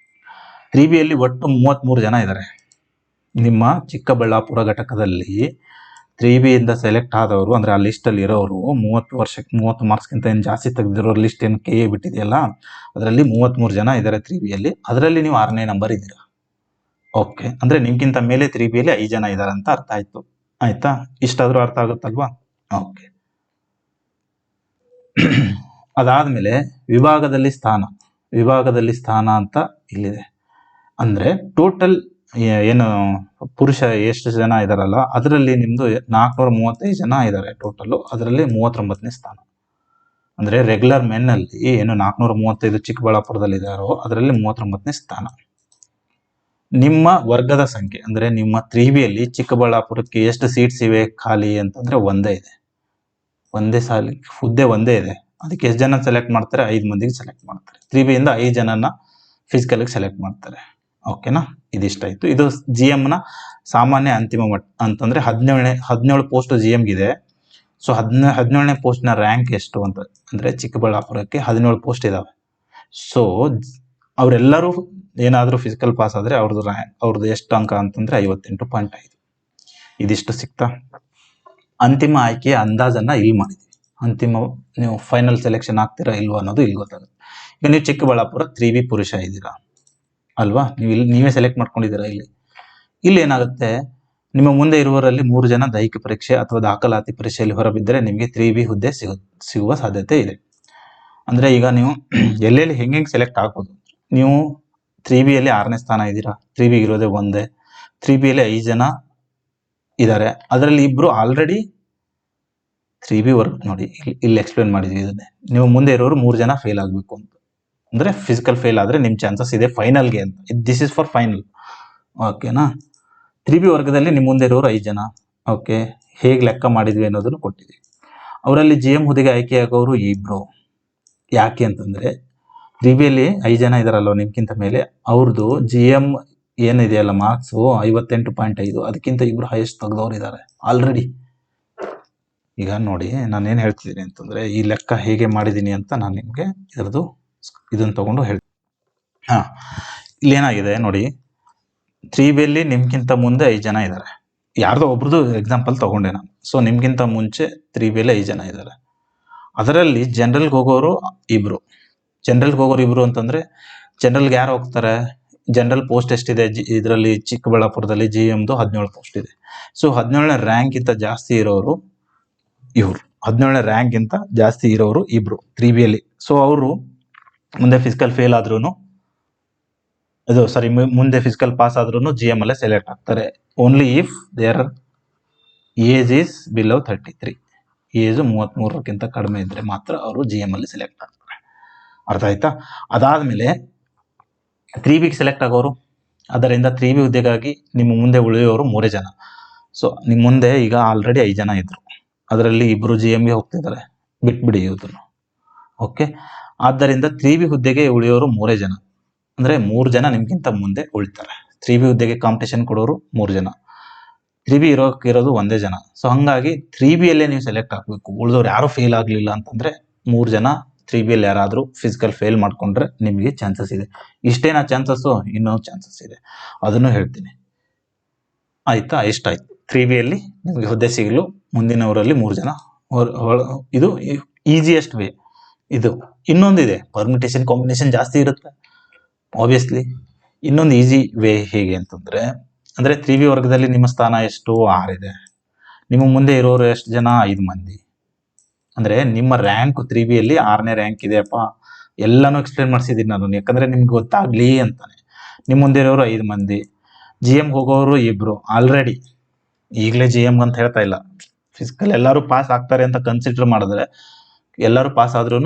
3Bಯಲ್ಲಿ ಒಟ್ಟು 33 ಜನ ಇದ್ದಾರೆ. ನಿಮ್ಮ ಚಿಕ್ಕಬಳ್ಳಾಪುರ ಘಟಕದಲ್ಲಿ 3Bಯಿಂದ ಸೆಲೆಕ್ಟ್ ಆದವರು, ಅಂದರೆ ಆ ಲಿಸ್ಟಲ್ಲಿ ಇರೋರು 30 ಮಾರ್ಕ್ಸ್ಗಿಂತ ಏನು ಜಾಸ್ತಿ ತೆಗೆದಿರೋ ಲಿಸ್ಟ್ ಏನು KA ಬಿಟ್ಟಿದೆಯಲ್ಲ, ಅದರಲ್ಲಿ 33 ಜನ ಇದ್ದಾರೆ 3Bಯಲ್ಲಿ. ಅದರಲ್ಲಿ ನೀವು 6ನೇ ನಂಬರ್ ಇದ್ದೀರಾ. ಓಕೆ, ಅಂದರೆ ನಿಮ್ಗಿಂತ ಮೇಲೆ 3Bಯಲ್ಲಿ 5 ಜನ ಇದ್ದಾರೆ ಅಂತ ಅರ್ಥ ಆಯ್ತು. ಆಯ್ತಾ? ಇಷ್ಟಾದರೂ ಅರ್ಥ ಆಗುತ್ತಲ್ವಾ? ಓಕೆ. ಅದಾದ್ಮೇಲೆ ವಿಭಾಗದಲ್ಲಿ ಸ್ಥಾನ ಅಂತ ಇಲ್ಲಿದೆ. ಅಂದ್ರೆ ಟೋಟಲ್ ಏನು ಪುರುಷ ಎಷ್ಟು ಜನ ಇದಾರಲ್ಲ, ಅದರಲ್ಲಿ ನಿಮ್ದು 435 ಜನ ಇದ್ದಾರೆ ಟೋಟಲ್. ಅದರಲ್ಲಿ 39ನೇ ಸ್ಥಾನ. ಅಂದ್ರೆ ರೆಗ್ಯುಲರ್ ಮೆನ್ ಅಲ್ಲಿ ಏನು 435 ಚಿಕ್ಕಬಳ್ಳಾಪುರದಲ್ಲಿ ಇದಾರೋ ಅದರಲ್ಲಿ 39ನೇ ಸ್ಥಾನ. ನಿಮ್ಮ ವರ್ಗದ ಸಂಖ್ಯೆ ಅಂದ್ರೆ ನಿಮ್ಮ 3Bಯಲ್ಲಿ ಚಿಕ್ಕಬಳ್ಳಾಪುರಕ್ಕೆ ಎಷ್ಟು ಸೀಟ್ಸ್ ಇವೆ ಖಾಲಿ ಅಂತಂದ್ರೆ ಒಂದೇ ಇದೆ. ಹುದ್ದೆ ಒಂದೇ ಇದೆ. ಅದಕ್ಕೆ ಎಷ್ಟು ಜನ ಸೆಲೆಕ್ಟ್ ಮಾಡ್ತಾರೆ? 5 ಮಂದಿಗೆ ಸೆಲೆಕ್ಟ್ ಮಾಡ್ತಾರೆ. 3Bಯಿಂದ 5 ಜನನ ಫಿಸಿಕಲ್ ಸೆಲೆಕ್ಟ್ ಮಾಡ್ತಾರೆ. ಓಕೆನಾ? ಇದಿಷ್ಟಾಯ್ತು. ಇದು GM ನ ಸಾಮಾನ್ಯ ಅಂತಿಮ ಮಟ್ಟ ಅಂತಂದ್ರೆ 17 ಪೋಸ್ಟ್ GM ಗಿದೆ. ಸೊ 17ನೇ ಪೋಸ್ಟ್ ನ ರ್ಯಾಂಕ್ ಎಷ್ಟು ಅಂತ ಅಂದ್ರೆ ಚಿಕ್ಕಬಳ್ಳಾಪುರಕ್ಕೆ 17 ಪೋಸ್ಟ್ ಇದಾವೆ. ಸೊ ಅವರೆಲ್ಲರೂ ಏನಾದರೂ ಫಿಸಿಕಲ್ ಪಾಸ್ ಆದ್ರೆ ಅವ್ರದ್ದು ಎಷ್ಟು ಅಂಕ ಅಂತಂದ್ರೆ 58.5. ಇದಿಷ್ಟು ಸಿಕ್ತಾ? ಅಂತಿಮ ಆಯ್ಕೆಯ ಅಂದಾಜನ್ನ ಇಲ್ಲಿ ಮಾಡಿದ್ವಿ. ನೀವು ಫೈನಲ್ ಸೆಲೆಕ್ಷನ್ ಆಗ್ತೀರಾ ಇಲ್ವಾ ಅನ್ನೋದು ಇಲ್ಲಿ ಗೊತ್ತಾಗುತ್ತೆ. ಈಗ ನೀವು ಚಿಕ್ಕಬಳ್ಳಾಪುರ 3B ಪುರುಷ ಇದ್ದೀರಾ ಅಲ್ವಾ? ನೀವೇ ಸೆಲೆಕ್ಟ್ ಮಾಡ್ಕೊಂಡಿದ್ದೀರಾ. ಇಲ್ಲಿ ಏನಾಗುತ್ತೆ, ನಿಮ್ಮ ಮುಂದೆ ಇರುವವರಲ್ಲಿ 3 ಜನ ದೈಹಿಕ ಪರೀಕ್ಷೆ ಅಥವಾ ದಾಖಲಾತಿ ಪರೀಕ್ಷೆಯಲ್ಲಿ ಹೊರಬಿದ್ದರೆ ನಿಮಗೆ 3B ಹುದ್ದೆ ಸಿಗುವ ಸಾಧ್ಯತೆ ಇದೆ. ಅಂದ್ರೆ ಈಗ ನೀವು ಎಲ್ಲೆಲ್ಲಿ ಹೆಂಗೆ ಸೆಲೆಕ್ಟ್ ಆಗ್ಬೋದು. ನೀವು 3Bಯಲ್ಲಿ 6ನೇ ಸ್ಥಾನ ಇದ್ದೀರಾ. 3B ಇರೋದೇ ಒಂದೇ. 3Bಯಲ್ಲಿ 5 ಜನ ಇದ್ದಾರೆ. ಅದರಲ್ಲಿ ಇಬ್ರು ಆಲ್ರೆಡಿ 3B ವರ್ಕ್ ನೋಡಿ ಇಲ್ಲಿ ಎಕ್ಸ್ಪ್ಲೇನ್ ಮಾಡಿದ್ವಿ ಇದನ್ನೇ. ನೀವು ಮುಂದೆ ಇರೋರು 3 ಜನ ಫೇಲ್ ಆಗಬೇಕು ಅಂತ. ಅಂದ್ರೆ ಫಿಸಿಕಲ್ ಫೇಲ್ ಆದ್ರೆ ನಿಮ್ ಚಾನ್ಸಸ್ ಇದೆ ಫೈನಲ್ಗೆ ಅಂತ. This is for final. ಓಕೆನಾ? 3B ವರ್ಗದಲ್ಲಿ ನಿಮ್ಮ ಮುಂದೆ ಇರೋರು 5 ಜನ. ಓಕೆ, ಹೇಗೆ ಲೆಕ್ಕ ಮಾಡಿದ್ವಿ ಅನ್ನೋದನ್ನು ಕೊಟ್ಟಿದ್ವಿ. ಅವರಲ್ಲಿ GM ಹುದ್ದೆಗೆ ಆಯ್ಕೆಯಾಗೋರು ಇಬ್ರು. ಯಾಕೆ ಅಂತಂದ್ರೆ 3Bಯಲ್ಲಿ 5 ಜನ ಇದಾರಲ್ವ ನಿಮ್ಗಿಂತ ಮೇಲೆ, ಅವ್ರದ್ದು GM ಏನಿದೆಯಲ್ಲ ಮಾರ್ಕ್ಸ್ 58.5, ಅದಕ್ಕಿಂತ ಇಬ್ರು ಹೈಯೆಸ್ಟ್ ತೆಗೆದವ್ರು ಇದ್ದಾರೆ ಆಲ್ರೆಡಿ. ಈಗ ನೋಡಿ ನಾನೇನು ಹೇಳ್ತಿದ್ದೀನಿ ಅಂತಂದ್ರೆ ಈ ಲೆಕ್ಕ ಹೇಗೆ ಮಾಡಿದ್ದೀನಿ ಅಂತ ನಾನು ನಿಮ್ಗೆ ಇದನ್ನ ತಗೊಂಡು ಹೇಳ್ತೀನಿ. ಇಲ್ಲೇನಾಗಿದೆ ನೋಡಿ, 3Bಯಲ್ಲಿ ನಿಮ್ಗಿಂತ ಮುಂದೆ 5 ಜನ ಇದ್ದಾರೆ. ಯಾರ್ದೋ ಒಬ್ರದ್ದು ಎಕ್ಸಾಂಪಲ್ ತಗೊಂಡೆ ನಾನು. ಸೊ ನಿಮ್ಗಿಂತ ಮುಂಚೆ 3Bಯಲ್ಲಿ 5 ಜನ ಇದ್ದಾರೆ. ಅದರಲ್ಲಿ ಜನರಲ್ಗೆ ಹೋಗೋರು ಇಬ್ರು. ಅಂತಂದ್ರೆ ಜನರಲ್ಗೆ ಯಾರು ಹೋಗ್ತಾರೆ? ಜನರಲ್ ಪೋಸ್ಟ್ ಎಷ್ಟಿದೆ ಇದರಲ್ಲಿ ಚಿಕ್ಕಬಳ್ಳಾಪುರದಲ್ಲಿ GMದು 17 ಪೋಸ್ಟ್ ಇದೆ. ಸೊ 17ನೇ ರ್ಯಾಂಕ್ ಗಿಂತ ಜಾಸ್ತಿ ಇರೋರು ಇವ್ರು. 17ನೇ ರ್ಯಾಂಕ್ ಗಿಂತ ಜಾಸ್ತಿ ಇರೋರು ಇಬ್ರು 3Bಯಲ್ಲಿ. ಸೊ ಅವರು ಮುಂದೆ ಫಿಸಿಕಲ್ ಫೇಲ್ ಆದ್ರೂ ಮುಂದೆ ಫಿಸಿಕಲ್ ಪಾಸ್ ಆದ್ರೂ GM ಅಲ್ಲೇ ಸೆಲೆಕ್ಟ್ ಆಗ್ತಾರೆ. Only if their age is below 33. Age 33ಕ್ಕಿಂತ ಕಡಿಮೆ ಇದ್ರೆ ಮಾತ್ರ ಅವರು GM ಅಲ್ಲಿ ಸೆಲೆಕ್ಟ್ ಆಗ್ತಾರೆ. ಅರ್ಥ ಆಯ್ತಾ? ಅದಾದ್ಮೇಲೆ 3Bಗೆ ಸೆಲೆಕ್ಟ್ ಆಗೋರು, ಅದರಿಂದ 3B ಹುದ್ದೆಗಾಗಿ ನಿಮ್ಮ ಮುಂದೆ ಉಳಿಯೋರು 3 ಜನ. ಸೊ ನಿಮ್ಮ ಮುಂದೆ ಈಗ ಆಲ್ರೆಡಿ 5 ಜನ ಇದ್ರು. ಅದರಲ್ಲಿ ಇಬ್ರು GMಗೆ ಹೋಗ್ತಿದ್ದಾರೆ, ಬಿಟ್ಬಿಡಿ ಇದನ್ನು. ಓಕೆ, ಆದ್ದರಿಂದ 3B ಹುದ್ದೆಗೆ ಉಳಿಯೋರು 3 ಜನ. ಅಂದ್ರೆ 3 ಜನ ನಿಮ್ಗಿಂತ ಮುಂದೆ ಉಳಿತಾರೆ. 3B ಹುದ್ದೆಗೆ ಕಾಂಪಿಟೇಷನ್ ಕೊಡೋರು 3 ಜನ. 3B ಇರೋದು ಒಂದೇ ಜನ. ಸೊ ಹಂಗಾಗಿ 3Bಯಲ್ಲೇ ನೀವು ಸೆಲೆಕ್ಟ್ ಆಗ್ಬೇಕು. ಉಳಿದವ್ರು ಯಾರು ಫೇಲ್ ಆಗ್ಲಿಲ್ಲ ಅಂತಂದ್ರೆ 3 ಜನ 3Bಯಲ್ಲಿ ಯಾರಾದ್ರೂ ಫಿಸಿಕಲ್ ಫೇಲ್ ಮಾಡ್ಕೊಂಡ್ರೆ ನಿಮಗೆ ಚಾನ್ಸಸ್ ಇದೆ. ಇಷ್ಟೇನಾ ಚಾನ್ಸಸ್ಸು? ಇನ್ನೂ ಚಾನ್ಸಸ್ ಇದೆ, ಅದನ್ನು ಹೇಳ್ತೀನಿ. ಆಯ್ತಾ? ಎಷ್ಟಾಯ್ತು? 3Bಯಲ್ಲಿ ನಿಮಗೆ ಹುದ್ದೆ ಸಿಗಲು ಮುಂದಿನವರಲ್ಲಿ 3 ಜನ. ಇದು ಈಸಿಯೆಸ್ಟ್ ವೇ. ಇದು ಇನ್ನೊಂದಿದೆ, ಪರ್ಮಿಟೇಷನ್ ಕಾಂಬಿನೇಷನ್ ಜಾಸ್ತಿ ಇರುತ್ತೆ ಆಬ್ವಿಯಸ್ಲಿ. ಇನ್ನೊಂದು ಈಸಿ ವೇ ಹೇಗೆ ಅಂತಂದ್ರೆ, ಅಂದ್ರೆ 3B ವರ್ಗದಲ್ಲಿ ನಿಮ್ಮ ಸ್ಥಾನ ಎಷ್ಟು? 6 ಇದೆ. ನಿಮ್ಮ ಮುಂದೆ ಇರೋರು ಎಷ್ಟು ಜನ? 5 ಮಂದಿ. ಅಂದ್ರೆ ನಿಮ್ಮ ರ್ಯಾಂಕ್ 3Bಯಲ್ಲಿ 6ನೇ ರ್ಯಾಂಕ್ ಇದೆಯಪ್ಪ. ಎಲ್ಲಾನು ಎಕ್ಸ್ಪ್ಲೇನ್ ಮಾಡಿಸಿದ್ದೀನಿ ನಾನು, ಯಾಕಂದ್ರೆ ನಿಮ್ಗೆ ಗೊತ್ತಾಗ್ಲಿ ಅಂತಾನೆ. ನಿಮ್ಮ ಮುಂದೆ ಇರೋರು 5 ಮಂದಿ. GM ಹೋಗೋರು ಇಬ್ರು ಆಲ್ರೆಡಿ. ಈಗಲೇ GM ಅಂತ ಹೇಳ್ತಾ ಇಲ್ಲ, ಫಿಸಿಕಲ್ ಎಲ್ಲರೂ ಪಾಸ್ ಆಗ್ತಾರೆ ಅಂತ ಕನ್ಸಿಡರ್ ಮಾಡಿದ್ರೆ ಎಲ್ಲರೂ ಪಾಸ್ ಆದ್ರೂ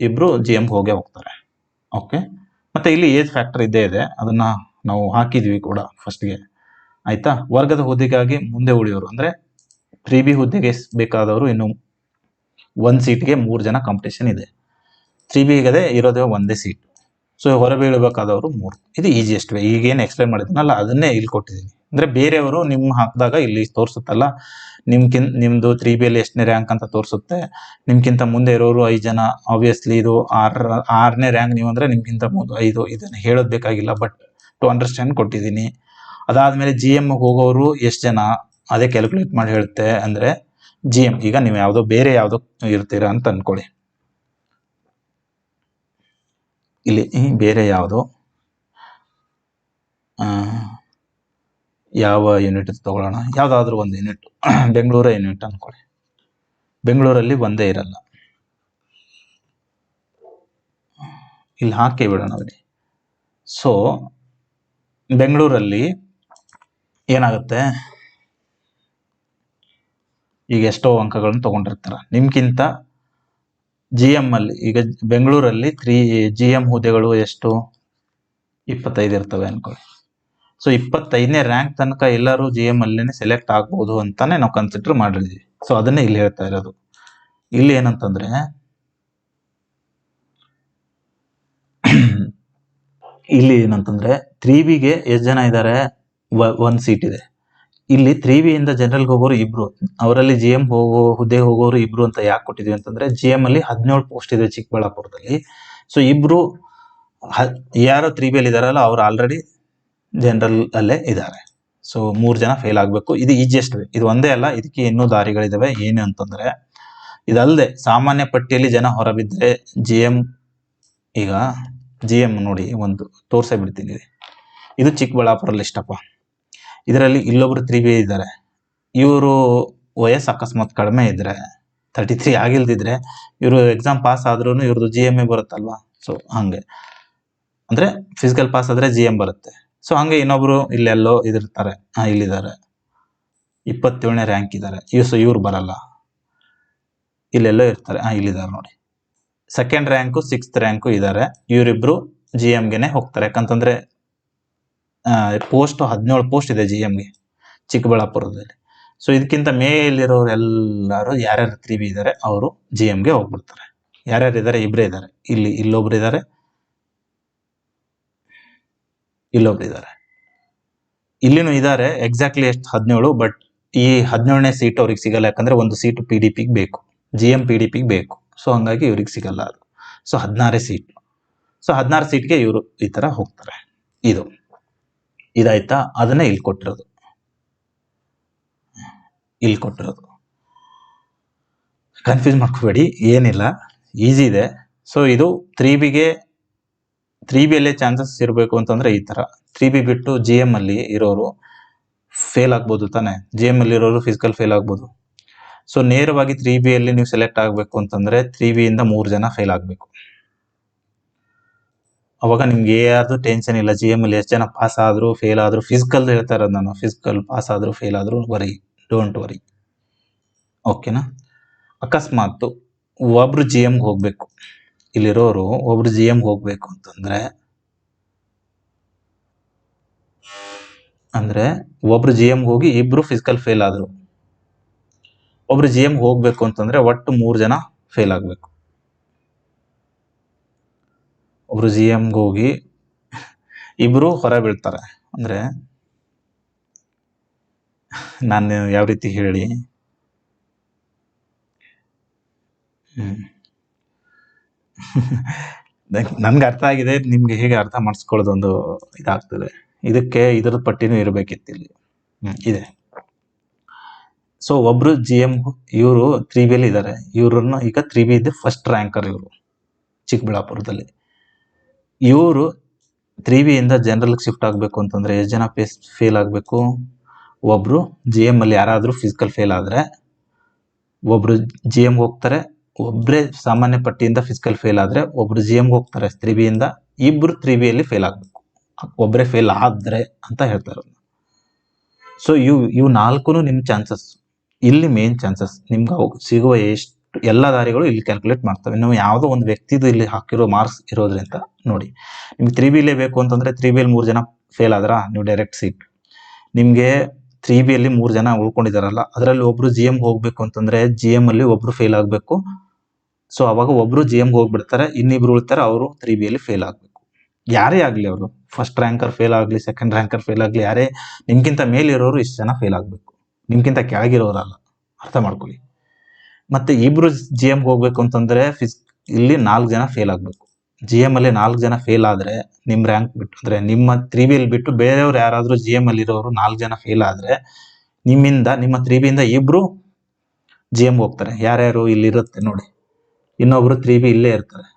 ಇಬ್ರು GM ಹೋಗೇ ಹೋಗ್ತಾರೆ. ಓಕೆ, ಮತ್ತೆ ಇಲ್ಲಿ ಏಜ್ ಫ್ಯಾಕ್ಟರ್ ಇದ್ದೇ ಇದೆ, ಅದನ್ನ ನಾವು ಹಾಕಿದ್ವಿ ಕೂಡ ಫಸ್ಟ್ಗೆ. ಆಯ್ತಾ? ವರ್ಗದ ಹುದ್ದೆಗಾಗಿ ಮುಂದೆ ಉಳಿಯೋರು ಅಂದ್ರೆ 3B ಹುದ್ದೆಗೆ ಬೇಕಾದವರು ಇನ್ನು 1 ಸೀಟ್ಗೆ 3 ಜನ ಕಾಂಪಿಟೇಷನ್ ಇದೆ. 3Bಗೆ ಇರೋದೇ ಒಂದೇ ಸೀಟ್. ಸೊ ಹೊರಬೀಳಬೇಕಾದವರು 3. ಇದು ಈಸಿಯೆಸ್ಟ್ ವೇ. ಈಗೇನು ಎಕ್ಸ್ಪ್ಲೇನ್ ಮಾಡಿದ್ನಲ್ಲ ಅದನ್ನೇ ಇಲ್ಲಿ ಕೊಟ್ಟಿದ್ದೀನಿ. ಅಂದರೆ ಬೇರೆಯವರು ನಿಮ್ಮ ಹಾಕಿದಾಗ ಇಲ್ಲಿ ತೋರಿಸುತ್ತಲ್ಲ, ನಿಮ್ಮದು 3Bಯಲ್ಲಿ ಎಷ್ಟನೇ ರ್ಯಾಂಕ್ ಅಂತ ತೋರಿಸುತ್ತೆ. ನಿಮ್ಗಿಂತ ಮುಂದೆ ಇರೋರು 5 ಜನ, ಆಬ್ವಿಯಸ್ಲಿ ಇದು 6ನೇ ರ್ಯಾಂಕ್ ನೀವು ಅಂದರೆ ನಿಮ್ಗಿಂತ 5 ಇದನ್ನು ಹೇಳೋದು ಬೇಕಾಗಿಲ್ಲ, ಬಟ್ ಟು ಅಂಡರ್ಸ್ಟ್ಯಾಂಡ್ ಕೊಟ್ಟಿದ್ದೀನಿ. ಅದಾದಮೇಲೆ GM ಹೋಗೋರು ಎಷ್ಟು ಜನ ಅದೇ ಕ್ಯಾಲ್ಕುಲೇಟ್ ಮಾಡಿ ಹೇಳುತ್ತೆ. ಅಂದರೆ GM ಈಗ ನೀವು ಯಾವುದೋ ಬೇರೆ ಯಾವುದೋ ಇರ್ತೀರಾ ಅಂತ ಅಂದ್ಕೊಳ್ಳಿ, ಇಲ್ಲಿ ಬೇರೆ ಯಾವುದೋ ಯಾವ ಯೂನಿಟ್ ತಗೊಳ್ಳೋಣ, ಯಾವುದಾದ್ರೂ ಒಂದು ಯೂನಿಟ್ ಬೆಂಗಳೂರು ಯೂನಿಟ್ ಅಂದ್ಕೊಳ್ಳಿ. ಬೆಂಗಳೂರಲ್ಲಿ ಒಂದೇ ಇರಲ್ಲ, ಇಲ್ಲಿ ಹಾಕಿ ಬಿಡೋಣ ಬನ್ನಿ. ಸೊ ಬೆಂಗಳೂರಲ್ಲಿ ಏನಾಗುತ್ತೆ, ಈಗ ಎಷ್ಟೋ ಅಂಕಗಳನ್ನು ತಗೊಂಡಿರ್ತಾರೆ ನಿಮ್ಗಿಂತ. GM ಅಲ್ಲಿ ಈಗ ಬೆಂಗಳೂರಲ್ಲಿ GM ಹುದ್ದೆಗಳು ಎಷ್ಟು 25 ಇರ್ತವೆ ಅನ್ಕೊಳ್ಳಿ. ಸೊ 25ನೇ ರ್ಯಾಂಕ್ ತನಕ ಎಲ್ಲರೂ GM ಅಲ್ಲೇನೆ ಸೆಲೆಕ್ಟ್ ಆಗ್ಬೋದು ಅಂತಾನೆ ನಾವು ಕನ್ಸಿಡರ್ ಮಾಡಿದ್ವಿ. ಸೊ ಅದನ್ನೇ ಇಲ್ಲಿ ಹೇಳ್ತಾ ಇರೋದು. ಇಲ್ಲಿ ಏನಂತಂದ್ರೆ ಇಲ್ಲಿ ಏನಂತಂದ್ರೆ 3Bಗೆ ಎಷ್ಟು ಜನ ಇದ್ದಾರೆ, 1 ಸೀಟ್ ಇದೆ. ಇಲ್ಲಿ 3B ಇಂದ ಜನರಲ್ಗೆ ಹೋಗೋರು 2, ಅವರಲ್ಲಿ GM ಹುದ್ದೆ ಹೋಗೋರು 2 ಅಂತ ಯಾಕೆ ಕೊಟ್ಟಿದ್ವಿ ಅಂತಂದ್ರೆ GM ಅಲ್ಲಿ 17 ಪೋಸ್ಟ್ ಇದೆ ಚಿಕ್ಕಬಳ್ಳಾಪುರದಲ್ಲಿ. ಸೊ 2 ಯಾರು 3Bಯಲ್ಲಿ ಇದಾರಲ್ಲ ಅವ್ರು ಆಲ್ರೆಡಿ ಜನರಲ್ ಅಲ್ಲೇ ಇದ್ದಾರೆ. ಸೊ 3 ಜನ ಫೇಲ್ ಆಗಬೇಕು. ಇದು ಈಜಿಯೆಸ್ಟ್ ವೇ. ಇದು ಒಂದೇ ಅಲ್ಲ, ಇದಕ್ಕೆ ಇನ್ನೂ ದಾರಿಗಳಿದಾವೆ. ಏನು ಅಂತಂದ್ರೆ ಇದಲ್ಲದೆ ಸಾಮಾನ್ಯ ಪಟ್ಟಿಯಲ್ಲಿ ಜನ ಹೊರಬಿದ್ದರೆ GM, ಈಗ GM ನೋಡಿ ಒಂದು ತೋರ್ಸೇ ಬಿಡ್ತೀನಿ. ಇದು ಚಿಕ್ಕಬಳ್ಳಾಪುರಲ್ಲಿ ಇಷ್ಟಪ್ಪ. ಇದರಲ್ಲಿ ಇಲ್ಲೊಬ್ರು 3B ಇದ್ದಾರೆ, ಇವರು ವಯಸ್ಸು ಅಕಸ್ಮಾತ್ ಕಡಿಮೆ ಇದ್ರೆ 33 ಆಗಿಲ್ದಿದ್ರೆ ಇವರು ಎಕ್ಸಾಮ್ ಪಾಸ್ ಆದ್ರೂ ಇವ್ರದ್ದು GM ಬರುತ್ತಲ್ವಾ. ಸೊ ಹಂಗೆ ಅಂದ್ರೆ ಫಿಸಿಕಲ್ ಪಾಸ್ ಆದ್ರೆ GM ಬರುತ್ತೆ. ಸೊ ಹಂಗೆ ಇನ್ನೊಬ್ರು ಇಲ್ಲೆಲ್ಲೋ ಇದಿರ್ತಾರೆ, ಇಲ್ಲಿದ್ದಾರೆ 27ನೇ ರ್ಯಾಂಕ್ ಇದ್ದಾರೆ, ಇವ್ರು ಬರಲ್ಲ, ಇಲ್ಲೆಲ್ಲೋ ಇರ್ತಾರೆ, ಇಲ್ಲಿದ್ದಾರೆ ನೋಡಿ. 2nd ರ್ಯಾಂಕು 6th ರ್ಯಾಂಕು ಇದ್ದಾರೆ, ಇವರಿಬ್ರು GMಗೆನೆ ಹೋಗ್ತಾರೆ. ಯಾಕಂತಂದ್ರೆ ಪೋಸ್ಟ್ 17 ಪೋಸ್ಟ್ ಇದೆ GMಗೆ ಚಿಕ್ಕಬಳ್ಳಾಪುರದಲ್ಲಿ. ಸೊ ಇದಕ್ಕಿಂತ ಮೇಲಿರೋರು ಎಲ್ಲರೂ ಯಾರ್ಯಾರು 3B ಇದ್ದಾರೆ ಅವರು GMಗೆ ಹೋಗ್ಬಿಡ್ತಾರೆ. ಯಾರ್ಯಾರು ಇದ್ದಾರೆ, 2 ಇದ್ದಾರೆ, ಇಲ್ಲೊಬ್ರು ಇದ್ದಾರೆ, ಇಲ್ಲೊಬ್ರು ಇದ್ದಾರೆ, ಇಲ್ಲಿನೂ ಇದ್ದಾರೆ. ಎಕ್ಸಾಕ್ಟ್ಲಿ ಎಷ್ಟು 17, ಬಟ್ ಈ 17ನೇ ಸೀಟ್ ಅವ್ರಿಗೆ ಸಿಗಲ್ಲ. ಯಾಕಂದ್ರೆ ಒಂದು ಸೀಟು PDPಗೆ ಬೇಕು, GM PDPಗೆ ಬೇಕು. ಸೊ ಹಂಗಾಗಿ ಇವ್ರಿಗೆ ಸಿಗಲ್ಲ ಅದು. So 16 seat. ಸೊ 16 ಸೀಟ್ಗೆ ಇವರು ಈ ತರ ಹೋಗ್ತಾರೆ. ಇದಾಯ್ತಾ? ಅದನ್ನೇ ಇಲ್ಲಿ ಕೊಟ್ಟಿರೋದು. ಕನ್ಫ್ಯೂಸ್ ಮಾಡ್ಕೋಬೇಡಿ, ಏನಿಲ್ಲ, ಈಸಿ ಇದೆ. ಸೊ ಇದು 3Bಯಲ್ಲೇ ಚಾನ್ಸಸ್ ಇರಬೇಕು ಅಂತಂದ್ರೆ ಈ ತರ 3B ಬಿಟ್ಟು GM ಅಲ್ಲಿ ಇರೋರು ಫೇಲ್ ಆಗ್ಬೋದು ತಾನೆ. GM ಅಲ್ಲಿ ಇರೋರು ಫಿಸಿಕಲ್ ಫೇಲ್ ಆಗ್ಬೋದು. ಸೊ ನೇರವಾಗಿ 3Bಯಲ್ಲಿ ನೀವು ಸೆಲೆಕ್ಟ್ ಆಗಬೇಕು ಅಂತಂದ್ರೆ 3B ಇಂದ 3 ಜನ ಫೇಲ್ ಆಗಬೇಕು. ಅವಾಗ ನಿಮ್ಗೆ ಯಾರ್ದು ಟೆನ್ಷನ್ ಇಲ್ಲ. GM ಅಲ್ಲಿ ಎಷ್ಟು ಜನ ಪಾಸ್ ಆದ್ರು ಫೇಲ್ ಆದ್ರು, ಫಿಸಿಕಲ್ ಹೇಳ್ತಾ ಇರೋದು ನಾನು, ಫಿಸಿಕಲ್ ಪಾಸ್ ಆದ್ರು ಫೇಲ್ ಆದ್ರು ಡೋಂಟ್ ವರಿ, ಓಕೆನಾ. ಅಕಸ್ಮಾತ್ ಒಬ್ರು GMಗೆ ಹೋಗ್ಬೇಕು, ಇಲ್ಲಿರೋರು ಒಬ್ರು GMಗೆ ಹೋಗ್ಬೇಕು ಅಂತಂದ್ರೆ ಒಬ್ರು GMಗೆ ಹೋಗಿ 2 ಫಿಸಿಕಲ್ ಫೇಲ್ ಆದ್ರು, ಒಬ್ರು GMಗೆ ಹೋಗ್ಬೇಕು ಅಂತಂದ್ರೆ ಒಟ್ಟು 3 ಜನ ಫೇಲ್ ಆಗ್ಬೇಕು. ಒಬ್ರು GMಗೆ ಹೋಗಿ 2 ಹೊರ ಬೀಳ್ತಾರೆ. ಅಂದ್ರೆ ನಾನು ಯಾವ ರೀತಿ ಹೇಳಿ, ನನ್ಗೆ ಅರ್ಥ ಆಗಿದೆ, ನಿಮ್ಗೆ ಹೇಗೆ ಅರ್ಥ ಮಾಡಿಸ್ಕೊಳ್ಳೋದು ಒಂದು ಇದಾಗ್ತದೆ. ಇದಕ್ಕೆ ಇದರ ಪಟ್ಟಿನೂ ಇರಬೇಕಿತ್ತು ಇಲ್ಲಿ, ಇದೆ. ಸೊ ಒಬ್ರು GM ಇವರು 3Bಯಲ್ಲಿ ಇದ್ದಾರೆ, ಇವ್ರನ್ನ ಈಗ 3B ಇದ್ದ ಫಸ್ಟ್ ರ್ಯಾಂಕರ್ ಇವರು ಚಿಕ್ಕಬಳ್ಳಾಪುರದಲ್ಲಿ. ಇವರು 3B ಇಂದ ಜನರಲ್ಗೆ ಶಿಫ್ಟ್ ಆಗಬೇಕು ಅಂತಂದ್ರೆ ಎಷ್ಟು ಜನ ಫೇಲ್ ಆಗಬೇಕು? ಒಬ್ರು GM ಅಲ್ಲಿ ಯಾರಾದ್ರೂ ಫಿಸಿಕಲ್ ಫೇಲ್ ಆದ್ರೆ ಒಬ್ರು GMಗೆ ಹೋಗ್ತಾರೆ, ಒಬ್ರೇ ಸಾಮಾನ್ಯ ಪಟ್ಟಿಯಿಂದ ಫಿಸಿಕಲ್ ಫೇಲ್ ಆದ್ರೆ ಒಬ್ರು GMಗೆ ಹೋಗ್ತಾರೆ 3B ಇಂದ, 2 3Bಯಲ್ಲಿ ಫೇಲ್ ಆಗಬೇಕು. ಒಬ್ಬರೇ ಫೇಲ್ ಆದ್ರೆ ಅಂತ ಹೇಳ್ತಾರೆ. ಸೊ ಇವು 4 ನಿಮ್ ಚಾನ್ಸಸ್. ಇಲ್ಲಿ ಮೇನ್ ಚಾನ್ಸಸ್ ನಿಮ್ಗೆ ಸಿಗುವ ಎಷ್ಟು ಎಲ್ಲ ದಾರಿಗಳು ಇಲ್ಲಿ ಕ್ಯಾಲ್ಕುಲೇಟ್ ಮಾಡ್ತವೆ. ನಾವು ಯಾವುದೋ ಒಂದು ವ್ಯಕ್ತಿದು ಇಲ್ಲಿ ಹಾಕಿರೋ ಮಾರ್ಕ್ಸ್ ಇರೋದ್ರಿಂದ ನೋಡಿ, ನಿಮ್ಗೆ 3Bಲೇ ಬೇಕು ಅಂತಂದ್ರೆ 3Bಯಲ್ಲಿ 3 ಜನ ಫೇಲ್ ಆದ್ರ ನೀವು ಡೈರೆಕ್ಟ್ ಸೀಟ್. ನಿಮ್ಗೆ 3Bಯಲ್ಲಿ 3 ಜನ ಉಳ್ಕೊಂಡಿದಾರಲ್ಲ, ಅದರಲ್ಲಿ ಒಬ್ರು GMಗೆ ಹೋಗ್ಬೇಕು ಅಂತಂದ್ರೆ GM ಅಲ್ಲಿ ಒಬ್ರು ಫೇಲ್ ಆಗ್ಬೇಕು. ಸೊ ಅವಾಗ ಒಬ್ರು GMಗೆ ಹೋಗ್ಬಿಡ್ತಾರೆ, ಇನ್ನಿಬ್ರು ಉಳ್ತಾರೆ, ಅವರು 3Bಯಲ್ಲಿ ಫೇಲ್ ಆಗ್ಬೇಕು. ಯಾರೇ ಆಗಲಿ, ಅವರು ಫಸ್ಟ್ ರ್ಯಾಂಕರ್ ಫೇಲ್ ಆಗಲಿ, ಸೆಕೆಂಡ್ ರ್ಯಾಂಕರ್ ಫೇಲ್ ಆಗಲಿ, ಯಾರೇ ನಿಮ್ಗಿಂತ ಮೇಲಿರೋರು ಇಷ್ಟು ಜನ ಫೇಲ್ ಆಗಬೇಕು, ನಿಮ್ಗಿಂತ ಕೆಳಗಿರೋರಲ್ಲ, ಅರ್ಥ ಮಾಡ್ಕೊಳ್ಳಿ. ಮತ್ತೆ ಇಬ್ರು ಜಿ ಎಮ್ಗೆ ಹೋಗ್ಬೇಕು ಅಂತಂದ್ರೆ ಇಲ್ಲಿ 4 ಜನ ಫೇಲ್ ಆಗಬೇಕು. ಜಿ ಎಮ್ ಅಲ್ಲಿ 4 ಜನ ಫೇಲ್ ಆದ್ರೆ ನಿಮ್ ರ್ಯಾಂಕ್ ಬಿಟ್ಟು, ಅಂದ್ರೆ ನಿಮ್ಮ 3B ಬಿಟ್ಟು ಬೇರೆಯವ್ರು ಯಾರಾದ್ರೂ ಜಿ ಎಮ್ ಅಲ್ಲಿ ಇರೋರು 4 ಜನ ಫೇಲ್ ಆದ್ರೆ ನಿಮ್ಮ 3B ಇಂದ ಇಬ್ರು ಜಿ ಎಮ್ ಹೋಗ್ತಾರೆ. ಯಾರ್ಯಾರು ಇಲ್ಲಿ ಇರುತ್ತೆ ನೋಡಿ, ಇನ್ನೊಬ್ರು 3B ಇಲ್ಲೇ ಇರ್ತಾರೆ,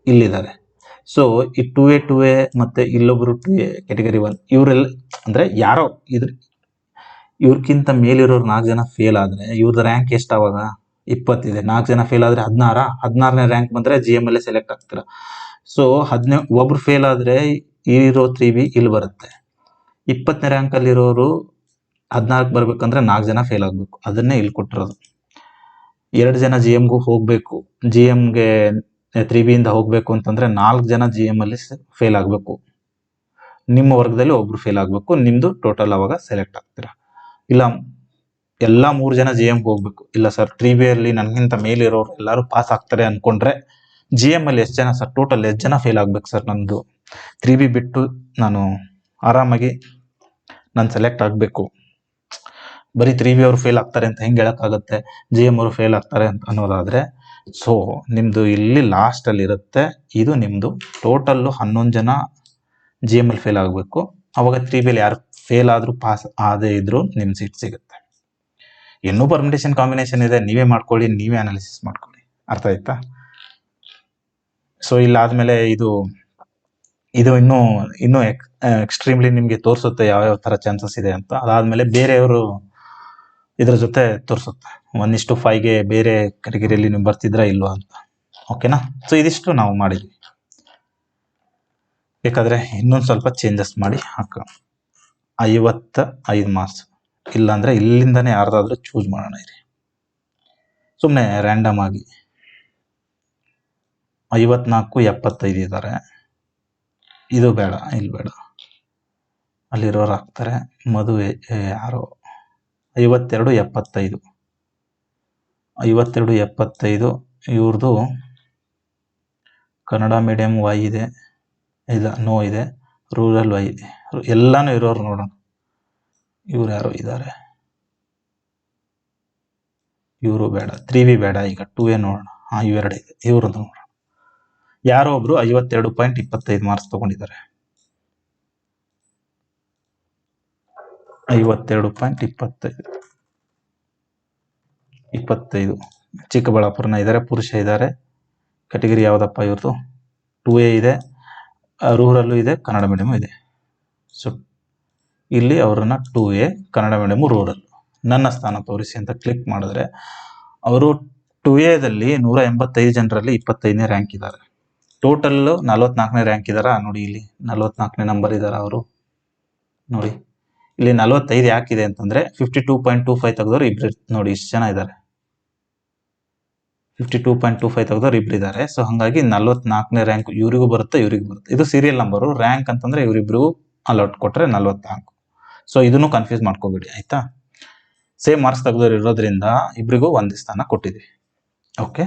ಇಲ್ಲಿದ್ದಾರೆ. ಸೊ ಈ 2A ಮತ್ತೆ ಇಲ್ಲೊಬ್ರು 2A ಕ್ಯಾಟಗರಿ 1 ಇವರೆಲ್ಲ ಅಂದ್ರೆ ಯಾರೋ ಇವ್ರಕ್ಕಿಂತ ಮೇಲಿರೋರು 4 ಜನ ಫೇಲ್ ಆದ್ರೆ ಇವ್ರದ್ದು ರ್ಯಾಂಕ್ ಎಷ್ಟು ಅವಾಗ 20 ಇದೆ. 4 ಜನ ಫೇಲ್ ಆದ್ರೆ 16ನೇ ರ್ಯಾಂಕ್ ಬಂದ್ರೆ ಜಿ ಎಮ್ ಅಲ್ಲೇ ಸೆಲೆಕ್ಟ್ ಆಗ್ತೀರಾ. ಸೊ ಒಬ್ರು ಫೇಲ್ ಆದ್ರೆ ಇರೋ 3B ಇಲ್ಲಿ ಬರುತ್ತೆ. 20ನೇ ರ್ಯಾಂಕ್ ಅಲ್ಲಿ ಇರೋರು 14 ಬರ್ಬೇಕಂದ್ರೆ 4 ಜನ ಫೇಲ್ ಆಗ್ಬೇಕು. ಅದನ್ನೇ ಇಲ್ಲಿ ಕೊಟ್ಟಿರೋದು. 2 ಜನ ಜಿ ಎಮ್ಗೂ ಹೋಗ್ಬೇಕು, ಜಿ ಎಮ್ಗೆ 3B ಇಂದ ಹೋಗ್ಬೇಕು ಅಂತಂದ್ರೆ 4 ಜನ ಜಿ ಎಮ್ ಅಲ್ಲಿ ಫೇಲ್ ಆಗ್ಬೇಕು. ನಿಮ್ಮ ವರ್ಗದಲ್ಲಿ ಒಬ್ರು ಫೇಲ್ ಆಗ್ಬೇಕು, ನಿಮ್ದು ಟೋಟಲ್ ಅವಾಗ ಸೆಲೆಕ್ಟ್ ಆಗ್ತೀರಾ. ಇಲ್ಲ ಎಲ್ಲ 3 ಜನ ಜಿ ಎಮ್ಗೆ ಹೋಗ್ಬೇಕು, ಇಲ್ಲ ಸರ್ 3B ಅಲ್ಲಿ ನನ್ಗಿಂತ ಮೇಲಿರೋರು ಎಲ್ಲರೂ ಪಾಸ್ ಆಗ್ತಾರೆ ಅನ್ಕೊಂಡ್ರೆ ಜಿ ಎಮ್ ಅಲ್ಲಿ ಎಷ್ಟು ಜನ ಸರ್, ಟೋಟಲ್ ಎಷ್ಟು ಜನ ಫೇಲ್ ಆಗ್ಬೇಕು ಸರ್, ನಂದು 3B ಬಿಟ್ಟು ನಾನು ಆರಾಮಾಗಿ ನಾನು ಸೆಲೆಕ್ಟ್ ಆಗಬೇಕು. ಬರೀ 3B ಅವರು ಫೇಲ್ ಆಗ್ತಾರೆ ಅಂತ ಹೆಂಗೆ ಹೇಳಕ್ಕಾಗತ್ತೆ, ಜಿ ಎಮ್ ಅವರು ಫೇಲ್ ಆಗ್ತಾರೆ ಅಂತ ಅನ್ನೋದಾದ್ರೆ, ಸೊ ನಿಮ್ದು ಇಲ್ಲಿ ಲಾಸ್ಟ್ ಅಲ್ಲಿ ಇರುತ್ತೆ. ಇದು ನಿಮ್ದು ಟೋಟಲ್ 11 ಜನ ಜಿ ಎಮ್ ಅಲ್ಲಿ ಫೇಲ್ ಆಗಬೇಕು. ಅವಾಗ 3B ಅಲ್ಲಿ ಯಾರು ಫೇಲ್ ಆದ್ರೂ ಪಾಸ್ ಆದೇ ಇದ್ರು ನಿಮ್ ಸೀಟ್ ಸಿಗುತ್ತೆ. ಇನ್ನೂ ಪರ್ಮಿಟೇಷನ್ ಕಾಂಬಿನೇಷನ್ ಇದೆ, ನೀವೇ ಮಾಡ್ಕೊಳ್ಳಿ, ನೀವೇ ಅನಾಲಿಸಿಸ್ ಮಾಡ್ಕೊಳ್ಳಿ. ಅರ್ಥ ಆಯ್ತಾ? ಸೊ ಇಲ್ಲಾದ್ಮೇಲೆ ಇದು ಇನ್ನೂ ಎಕ್ಸ್ಟ್ರೀಮ್ಲಿ ನಿಮ್ಗೆ ತೋರಿಸುತ್ತೆ ಯಾವ ತರ ಚಾನ್ಸಸ್ ಇದೆ ಅಂತ. ಅದಾದ್ಮೇಲೆ ಬೇರೆಯವರು ಇದ್ರ ಜೊತೆ ತೋರಿಸುತ್ತೆ 1:5ಗೆ ಬೇರೆ ಕ್ಯಾಟಗರಿಯಲ್ಲಿ ನೀವು ಬರ್ತಿದ್ರಾ ಇಲ್ವಾ ಅಂತ. ಓಕೆನಾ? ಸೊ ಇದಿಷ್ಟು ನಾವು ಮಾಡಿದ್ವಿ. ಬೇಕಾದ್ರೆ ಇನ್ನೊಂದು ಸ್ವಲ್ಪ ಚೇಂಜಸ್ ಮಾಡಿ ಹಾಕ 55 ಮಾರ್ಕ್ಸ್, ಇಲ್ಲಾಂದ್ರೆ ಇಲ್ಲಿಂದಾನೇ ಯಾರ್ದಾದ್ರೂ ಚೂಸ್ ಮಾಡೋಣ. ಇರಿ ಸುಮ್ಮನೆ ರ್ಯಾಂಡಮ್ ಆಗಿ 54 75 ಇದ್ದಾರೆ. ಇದು ಬೇಡ, ಇಲ್ಲಿ ಬೇಡ, ಅಲ್ಲಿರೋರು ಹಾಕ್ತಾರೆ. ಮದುವೆ ಯಾರೋ 52 75 52 75 ಇವ್ರದ್ದು ಕನ್ನಡ ಮೀಡಿಯಂ ವೈ ಇದೆ, ನೋ ಇದೆ, ರೂರಲ್ ವೈ ಇದೆ, ಎಲ್ಲಾನು ಇರೋರು ನೋಡೋಣ. ಇವ್ರು ಯಾರೋ ಇದ್ದಾರೆ, ಇವರು ಬೇಡ, 3B ಬೇಡ, ಈಗ 2A ನೋಡೋಣ. ಇವೆರಡು ಇದೆ, ಇವ್ರದ್ದು ನೋಡೋಣ. ಯಾರೋ ಒಬ್ರು 52.25 ಮಾರ್ಕ್ಸ್ ತಗೊಂಡಿದ್ದಾರೆ. 52.25 ಚಿಕ್ಕಬಳ್ಳಾಪುರನ ಇದ್ದಾರೆ, ಪುರುಷ ಇದ್ದಾರೆ. ಕ್ಯಾಟಗರಿ ಯಾವ್ದಪ್ಪ ಇವ್ರದ್ದು? 2A ಇದೆ, ರೂರಲ್ಲು ಇದೆ, ಕನ್ನಡ ಮೀಡಿಯಂ ಇದೆ. ಸೊ ಇಲ್ಲಿ ಅವರನ್ನ 2A ಕನ್ನಡ ಮೀಡಿಯಂ ರೂರಲ್ ನನ್ನ ಸ್ಥಾನ ತೋರಿಸಿ ಅಂತ ಕ್ಲಿಕ್ ಮಾಡಿದ್ರೆ ಅವರು 2Aದಲ್ಲಿ 185 ಜನರಲ್ಲಿ 25ನೇ ರ್ಯಾಂಕ್ ಇದ್ದಾರೆ. ಟೋಟಲ್ 44ನೇ ರ್ಯಾಂಕ್ ಇದಾರ ನೋಡಿ, ಇಲ್ಲಿ 44ನೇ ನಂಬರ್ ಇದಾರ ಅವರು ನೋಡಿ. ಇಲ್ಲಿ 45 ಯಾಕಿದೆ ಅಂತಂದ್ರೆ 52.25 ತೆಗೆದವ್ರು ಇಬ್ರು ನೋಡಿ, ಇಷ್ಟು ಜನ ಇದ್ದಾರೆ. 52.25 ತೆಗೆದವ್ರು ಇಬ್ರು ಇದ್ದಾರೆ. ಸೊ ಹಂಗಾಗಿ 44ನೇ ರ್ಯಾಂಕ್ ಇವರಿಗೂ ಬರುತ್ತೆ, ಇವರಿಗೂ ಬರುತ್ತೆ. ಇದು ಸೀರಿಯಲ್ ನಂಬರು. ರ್ಯಾಂಕ್ ಅಂತಂದ್ರೆ ಇವರಿಬ್ರಿಗೂ ಅಲೌಟ್ ಕೊಟ್ರೆ 44. ಸೊ ಇದನ್ನು ಕನ್ಫ್ಯೂಸ್ ಮಾಡ್ಕೋಬೇಡಿ, ಆಯ್ತಾ? ಸೇಮ್ ಮಾರ್ಕ್ಸ್ ತೆಗೆದವ್ರು ಇರೋದ್ರಿಂದ ಇಬ್ರಿಗೂ ಒಂದೇ ಸ್ಥಾನ ಕೊಟ್ಟಿದ್ವಿ. ಓಕೆ,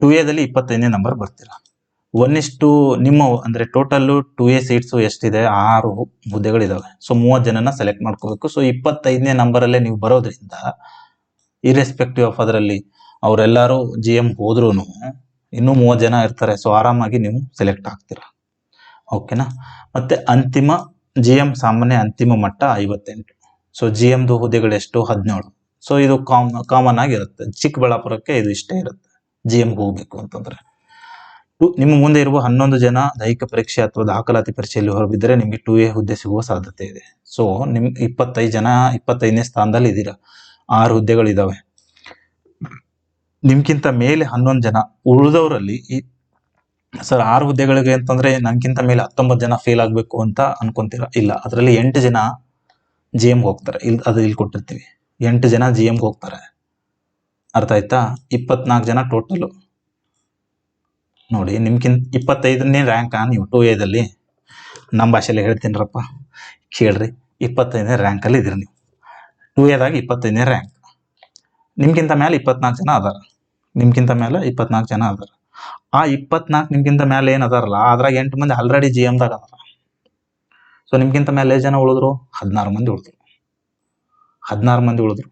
2Aದಲ್ಲಿ 25ನೇ ನಂಬರ್ ಬರ್ತೀರಾ. 1:, ನಿಮ್ಮ ಅಂದ್ರೆ ಟೋಟಲ್ 2A ಸೀಟ್ಸ್ ಎಷ್ಟಿದೆ? 6 ಹುದ್ದೆಗಳಿದಾವೆ. ಸೊ 30 ಜನನ ಸೆಲೆಕ್ಟ್ ಮಾಡ್ಕೋಬೇಕು. ಸೊ 25ನೇ ನಂಬರ್ ಅಲ್ಲೇ ನೀವು ಬರೋದ್ರಿಂದ ಇರ್ರೆಸ್ಪೆಕ್ಟಿವ್ ಆಫ್ ಅದರಲ್ಲಿ ಅವರೆಲ್ಲರೂ ಜಿ ಎಂ ಹೋದ್ರು ಇನ್ನೂ 30 ಜನ ಇರ್ತಾರೆ. ಸೊ ಆರಾಮಾಗಿ ನೀವು ಸೆಲೆಕ್ಟ್ ಆಗ್ತೀರಾ. ಓಕೆನಾ? ಮತ್ತೆ ಅಂತಿಮ ಜಿ ಎಂ ಸಾಮಾನ್ಯ ಅಂತಿಮ ಮಟ್ಟ 58. ಸೊ ಜಿ ಎಮ್ದು ಹುದ್ದೆಗಳು ಎಷ್ಟು? 17. ಸೊ ಇದು ಕಾಮನ್ ಆಗಿರುತ್ತೆ. ಚಿಕ್ಕಬಳ್ಳಾಪುರಕ್ಕೆ ಇದು ಇಷ್ಟೇ ಇರುತ್ತೆ ಜಿ ಎಮ್ಗೆ ಹೋಗ್ಬೇಕು ಅಂತಂದ್ರೆ. ನಿಮ್ಮ ಮುಂದೆ ಇರುವ 11 ಜನ ದೈಹಿಕ ಪರೀಕ್ಷೆ ಅಥವಾ ದಾಖಲಾತಿ ಪರೀಕ್ಷೆಯಲ್ಲಿ ಹೊರಬಿದ್ದರೆ ನಿಮಗೆ 2A ಹುದ್ದೆ ಸಿಗುವ ಸಾಧ್ಯತೆ ಇದೆ. ಸೊ ನಿಮ್ಗೆ 25 ಜನ 25ನೇ ಸ್ಥಾನದಲ್ಲಿ ಇದ್ದೀರಾ. 6 ಹುದ್ದೆಗಳಿದಾವೆ. ನಿಮ್ಗಿಂತ ಮೇಲೆ 11 ಜನ. ಉಳಿದವರಲ್ಲಿ ಸರ್ 6 ಹುದ್ದೆಗಳಿಗೆ ಅಂತಂದ್ರೆ ನನ್ಗಿಂತ ಮೇಲೆ 19 ಜನ ಫೇಲ್ ಆಗ್ಬೇಕು ಅಂತ ಅನ್ಕೊಂತೀರಾ? ಇಲ್ಲ, ಅದರಲ್ಲಿ 8 ಜನ ಜಿ ಎಮ್ಗೆ ಹೋಗ್ತಾರೆ. ಇಲ್ಲಿ ಕೊಟ್ಟಿರ್ತೀವಿ 8 ಜನ ಜಿ ಎಮ್ಗೆ ಹೋಗ್ತಾರೆ. ಅರ್ಥ ಆಯ್ತಾ? 24 ಜನ ಟೋಟಲ್ ನೋಡಿ. ನಿಮ್ಗಿಂತ 25ನೇ ರ್ಯಾಂಕ್ ನೀವು 2Aದಲ್ಲಿ. ನಮ್ಮ ಭಾಷೆಯಲ್ಲಿ ಹೇಳ್ತೀನಿರಪ್ಪ, ಕೇಳ್ರಿ. 25ನೇ ರ್ಯಾಂಕ್ ಅಲ್ಲಿ ಇದ್ರಿ ನೀವು. 2Aದಾಗ 25ನೇ ರ್ಯಾಂಕ್. ನಿಮ್ಗಿಂತ ಮೇಲೆ 24 ಜನ ಅದಾರ. ನಿಮ್ಗಿಂತ ಮೇಲೆ 24 ಜನ ಅದಾರ. ಆ 24 ನಿಮ್ಗಿಂತ ಮೇಲೆ ಏನ್ ಅದಾರಲ್ಲ ಅದ್ರಾಗ 8 ಮಂದಿ ಆಲ್ರೆಡಿ ಜಿ ಎಮ್ದಾಗ ಅದಾರ. ಸೊ ನಿಮ್ಗಿಂತ ಮೇಲೆ ಎಷ್ಟು ಜನ ಉಳಿದ್ರು? 16 ಮಂದಿ ಉಳಿದ್ರು. 16 ಮಂದಿ ಉಳಿದ್ರು.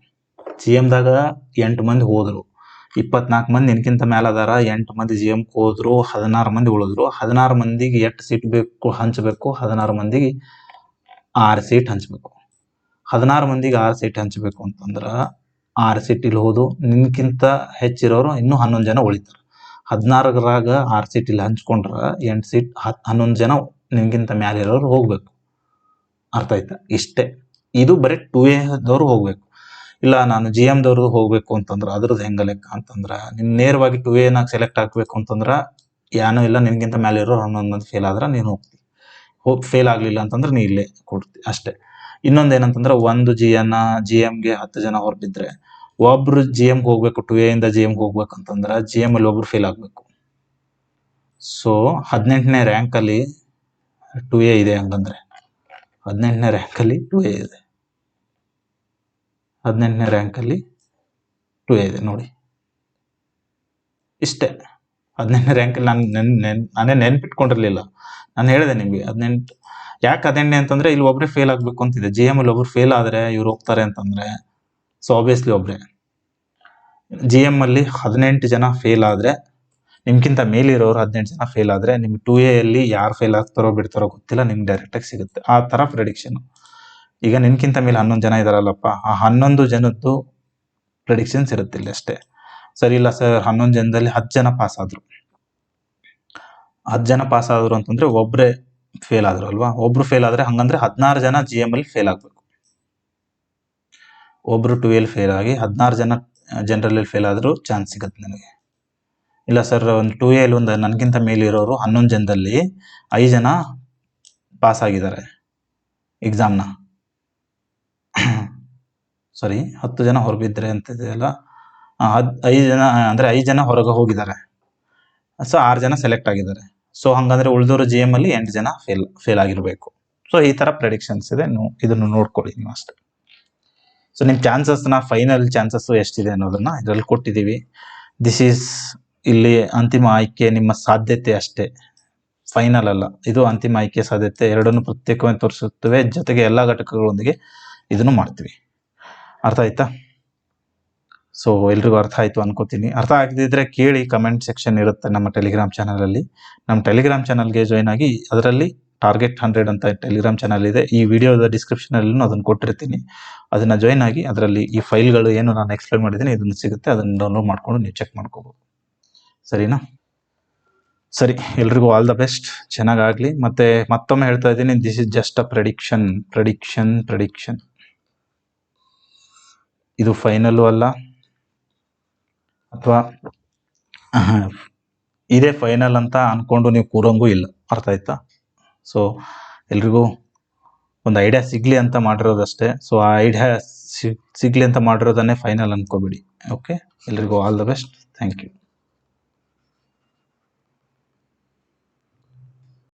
ಜಿ ಎಮ್ದಾಗ 8 ಮಂದಿ ಹೋದ್ರು. 24 ಮಂದಿ ನಿನ್ಕಿಂತ ಮೇಲೆ ಅದಾರ, 8 ಮಂದಿ ಜಿ ಎಂ ಹೋದ್ರು, 16 ಮಂದಿ ಉಳಿದ್ರು. 16 ಮಂದಿಗೆ ಎಷ್ಟು ಸೀಟ್ ಬೇಕು ಹಂಚಬೇಕು? 16 ಮಂದಿಗೆ 6 ಸೀಟ್ ಹಂಚಬೇಕು. 16 ಮಂದಿಗೆ 6 ಸೀಟ್ ಹಂಚಬೇಕು ಅಂತಂದ್ರ 6 ಸೀಟ್ ಇಲ್ಲಿ ಹೋದು, ನಿನ್ಕಿಂತ ಹೆಚ್ಚಿರೋರು ಇನ್ನೂ 11 ಜನ ಉಳಿತಾರೆ. 16ರಾಗ 6 ಸೀಟ್ ಇಲ್ಲಿ ಹಂಚ್ಕೊಂಡ್ರ 8 ಸೀಟ್ 11 ಜನ ನಿನ್ಗಿಂತ ಮ್ಯಾಲೆ ಇರೋರು ಹೋಗ್ಬೇಕು. ಅರ್ಥ ಆಯ್ತಾ? ಇಷ್ಟೇ. ಇದು ಬರೀ 2A ದವ್ರು ಹೋಗ್ಬೇಕು. ಇಲ್ಲ ನಾನು ಜಿ ಎಮ್ ದವ್ರದ್ದು ಹೋಗ್ಬೇಕು ಅಂತಂದ್ರ ಅದ್ರದ್ದು ಹೆಂಗ ಲೆಕ್ಕ ಅಂತಂದ್ರ ನಿನ್ ನೇರವಾಗಿ 2A ನಾಗ ಸೆಲೆಕ್ಟ್ ಆಗ್ಬೇಕು ಅಂತಂದ್ರ ಏನೂ ಇಲ್ಲ, ನಿನ್ಗಿಂತ ಮೇಲೆ ಇರೋ 11 ಮಂದಿ ಫೇಲ್ ಆದ್ರ ನೀನು ಹೋಗ್ತಿ. ಫೇಲ್ ಆಗ್ಲಿಲ್ಲ ಅಂತಂದ್ರೆ ನೀ ಇಲ್ಲೇ ಕೊಡ್ತಿ ಅಷ್ಟೇ. ಇನ್ನೊಂದ್ ಏನಂತಂದ್ರ ಒಂದು ಜಿ ಎಮ್ಗೆ 10 ಜನ ಹೊರಬಿದ್ರೆ ಒಬ್ರು ಜಿ ಎಮ್ಗೆ ಹೋಗ್ಬೇಕು, 2A ಇಂದ ಜಿ ಎಮ್ಗೆ ಹೋಗ್ಬೇಕಂತಂದ್ರ ಜಿ ಎಮ್ ಅಲ್ಲಿ ಒಬ್ರು ಫೇಲ್ ಆಗ್ಬೇಕು. ಸೊ 18ನೇ ರ್ಯಾಂಕ್ ಅಲ್ಲಿ 2A ಇದೆ. ಹಂಗಂದ್ರೆ 18ನೇ ರ್ಯಾಂಕ್ ಅಲ್ಲಿ 2A ಇದೆ. 18ನೇ ರ್ಯಾಂಕ್ ಅಲ್ಲಿ 2A ಇದೆ ನೋಡಿ. ಇಷ್ಟೇ. 18ನೇ ರ್ಯಾಂಕ್ ಅಲ್ಲಿ ನಾನೇ ನೆನ್ಪಿಟ್ಕೊಂಡಿರ್ಲಿಲ್ಲ. ನಾನು ಹೇಳಿದೆ ನಿಮ್ಗೆ 18. ಯಾಕೆ 18ನೇ ಅಂತಂದ್ರೆ ಇಲ್ಲಿ ಒಬ್ರೆ ಫೇಲ್ ಆಗ್ಬೇಕು ಅಂತಿದೆ. ಜಿ ಎಮ್ ಅಲ್ಲಿ ಒಬ್ರು ಫೇಲ್ ಆದ್ರೆ ಇವ್ರು ಹೋಗ್ತಾರೆ ಅಂತಂದ್ರೆ ಸೊ ಆಬ್ವಿಯಸ್ಲಿ ಒಬ್ರೆ. ಜಿ ಎಮ್ ಅಲ್ಲಿ 18 ಜನ ಫೇಲ್ ಆದ್ರೆ, ನಿಮ್ಗಿಂತ ಮೇಲಿರೋರು 18 ಜನ ಫೇಲ್ ಆದ್ರೆ, ನಿಮ್ಗೆ 2A ಅಲ್ಲಿ ಯಾರು ಫೇಲ್ ಆಗ್ತಾರೋ ಬಿಡ್ತಾರೋ ಗೊತ್ತಿಲ್ಲ, ನಿಮ್ಗೆ ಡೈರೆಕ್ಟ್ ಆಗಿ ಸಿಗುತ್ತೆ. ಆ ತರ ಪ್ರೆಡಿಕ್ಷನ್. ಈಗ ನಿನ್ಕಿಂತ ಮೇಲೆ 11 ಜನ ಇದಾರಲ್ಲಪ್ಪ, ಆ 11 ಜನದ್ದು ಪ್ರೆಡಿಕ್ಷನ್ಸ್ ಇರುತ್ತೆ ಇಲ್ಲಿ ಅಷ್ಟೇ. ಸರಿ ಇಲ್ಲ ಸರ್ 11 ಜನದಲ್ಲಿ 10 ಜನ ಪಾಸ್ ಆದ್ರು. 10 ಜನ ಪಾಸ್ ಆದ್ರು ಅಂತಂದ್ರೆ ಒಬ್ರೆ ಫೇಲ್ ಆದ್ರು ಅಲ್ವಾ? ಒಬ್ರು ಫೇಲ್ ಆದ್ರೆ ಹಂಗಂದ್ರೆ 16 ಜನ ಜಿ ಎಮ್ ಅಲ್ಲಿ ಫೇಲ್ ಆಗ್ಬೇಕು. ಒಬ್ರು 2A ಅಲ್ಲಿ ಫೇಲ್ ಆಗಿ 16 ಜನ ಜನರಲ್ ಅಲ್ಲಿ ಫೇಲ್ ಆದ್ರೂ ಚಾನ್ಸ್ ಸಿಗುತ್ತೆ ನನಗೆ. ಇಲ್ಲ ಸರ್ ಒಂದು 2A ಅಲ್ಲಿ ಒಂದು ನನ್ಗಿಂತ ಮೇಲಿರೋರು 11 ಜನದಲ್ಲಿ 5 ಜನ ಪಾಸ್ ಆಗಿದ್ದಾರೆ ಎಕ್ಸಾಮ್ನ. ಸಾರಿ 10 ಜನ ಹೊರಬಿದ್ರೆ ಅಂತಿದೆಯಲ್ಲ, 5 ಜನ ಅಂದ್ರೆ 5 ಜನ ಹೊರಗೆ ಹೋಗಿದ್ದಾರೆ. ಸೊ 6 ಜನ ಸೆಲೆಕ್ಟ್ ಆಗಿದ್ದಾರೆ. ಸೊ ಹಂಗಂದ್ರೆ ಉಳಿದವರು ಜಿ ಎಮ್ ಅಲ್ಲಿ 8 ಜನ ಫೇಲ್ ಆಗಿರ್ಬೇಕು. ಸೊ ಈ ತರ ಪ್ರೆಡಿಕ್ಷನ್ಸ್ ಇದೆ, ಇದನ್ನು ನೋಡ್ಕೊಳ್ಳಿ ನೀವು ಅಷ್ಟೇ. ಸೊ ನಿಮ್ ಚಾನ್ಸಸ್ನ ಫೈನಲ್ ಚಾನ್ಸಸ್ ಎಷ್ಟಿದೆ ಅನ್ನೋದನ್ನ ಇದರಲ್ಲಿ ಕೊಟ್ಟಿದ್ದೀವಿ. ದಿಸ್ ಈಸ್ ಇಲ್ಲಿ ಅಂತಿಮ ಆಯ್ಕೆ, ನಿಮ್ಮ ಸಾಧ್ಯತೆ ಅಷ್ಟೇ, ಫೈನಲ್ ಅಲ್ಲ. ಇದು ಅಂತಿಮ ಆಯ್ಕೆ ಸಾಧ್ಯತೆ, ಎರಡನ್ನು ಪ್ರತ್ಯೇಕವಾಗಿ ತೋರಿಸುತ್ತವೆ. ಜೊತೆಗೆ ಎಲ್ಲಾ ಘಟಕಗಳೊಂದಿಗೆ ಇದನ್ನು ಮಾಡ್ತೀವಿ. ಅರ್ಥ ಆಯ್ತಾ? ಸೊ ಎಲ್ರಿಗೂ ಅರ್ಥ ಆಯ್ತು ಅನ್ಕೋತೀನಿ. ಅರ್ಥ ಆಗದಿದ್ರೆ ಕೇಳಿ, ಕಮೆಂಟ್ ಸೆಕ್ಷನ್ ಇರುತ್ತೆ ನಮ್ಮ ಟೆಲಿಗ್ರಾಮ್ ಚಾನಲ್ ಅಲ್ಲಿ. ನಮ್ಮ ಟೆಲಿಗ್ರಾಮ್ ಚಾನಲ್ಗೆ ಜಾಯ್ನ್ ಆಗಿ, ಅದರಲ್ಲಿ ಟಾರ್ಗೆಟ್ 100 ಅಂತ ಟೆಲಿಗ್ರಾಮ್ ಚಾನಲ್ ಇದೆ. ಈ ವಿಡಿಯೋದ ಡಿಸ್ಕ್ರಿಪ್ಷನ್ ಅಲ್ಲಿ ಅದನ್ನು ಕೊಟ್ಟಿರ್ತೀನಿ. ಅದನ್ನ ಜಾಯ್ನ್ ಆಗಿ ಅದರಲ್ಲಿ ಈ ಫೈಲ್ಗಳು ಏನು ನಾನು ಎಕ್ಸ್ಪ್ಲೇನ್ ಮಾಡಿದ್ದೀನಿ ಇದನ್ನು ಸಿಗುತ್ತೆ, ಅದನ್ನ ಡೌನ್ಲೋಡ್ ಮಾಡ್ಕೊಂಡು ನೀವು ಚೆಕ್ ಮಾಡ್ಕೋಬಹುದು. ಸರಿನಾ? ಸರಿ, ಎಲ್ರಿಗೂ ಆಲ್ ದ ಬೆಸ್ಟ್, ಚೆನ್ನಾಗಾಗ್ಲಿ. ಮತ್ತೆ ಮತ್ತೊಮ್ಮೆ ಹೇಳ್ತಾ ಇದ್ದೀನಿ, this is just a prediction. ಇದು ಫೈನಲ್ ಅಲ್ಲ, ಅಥವಾ ಇದೇ ಫೈನಲ್ ಅಂತ ಅನ್ಕೊಂಡು ನೀವು ಕೂರಂಗೂ ಇಲ್ಲ. ಅರ್ಥ ಆಯ್ತಾ? ಸೊ ಎಲ್ರಿಗೂ ಒಂದು ಐಡಿಯಾ ಸಿಗ್ಲಿ ಅಂತ ಮಾಡಿರೋದಷ್ಟೇ. ಸೊ ಆ ಐಡಿಯಾ ಸಿಗ್ಲಿ ಅಂತ ಮಾಡಿರೋದನ್ನೇ ಫೈನಲ್ ಅನ್ಕೋಬಿಡಿ. ಓಕೆ, ಎಲ್ರಿಗೂ all the best. Thank you.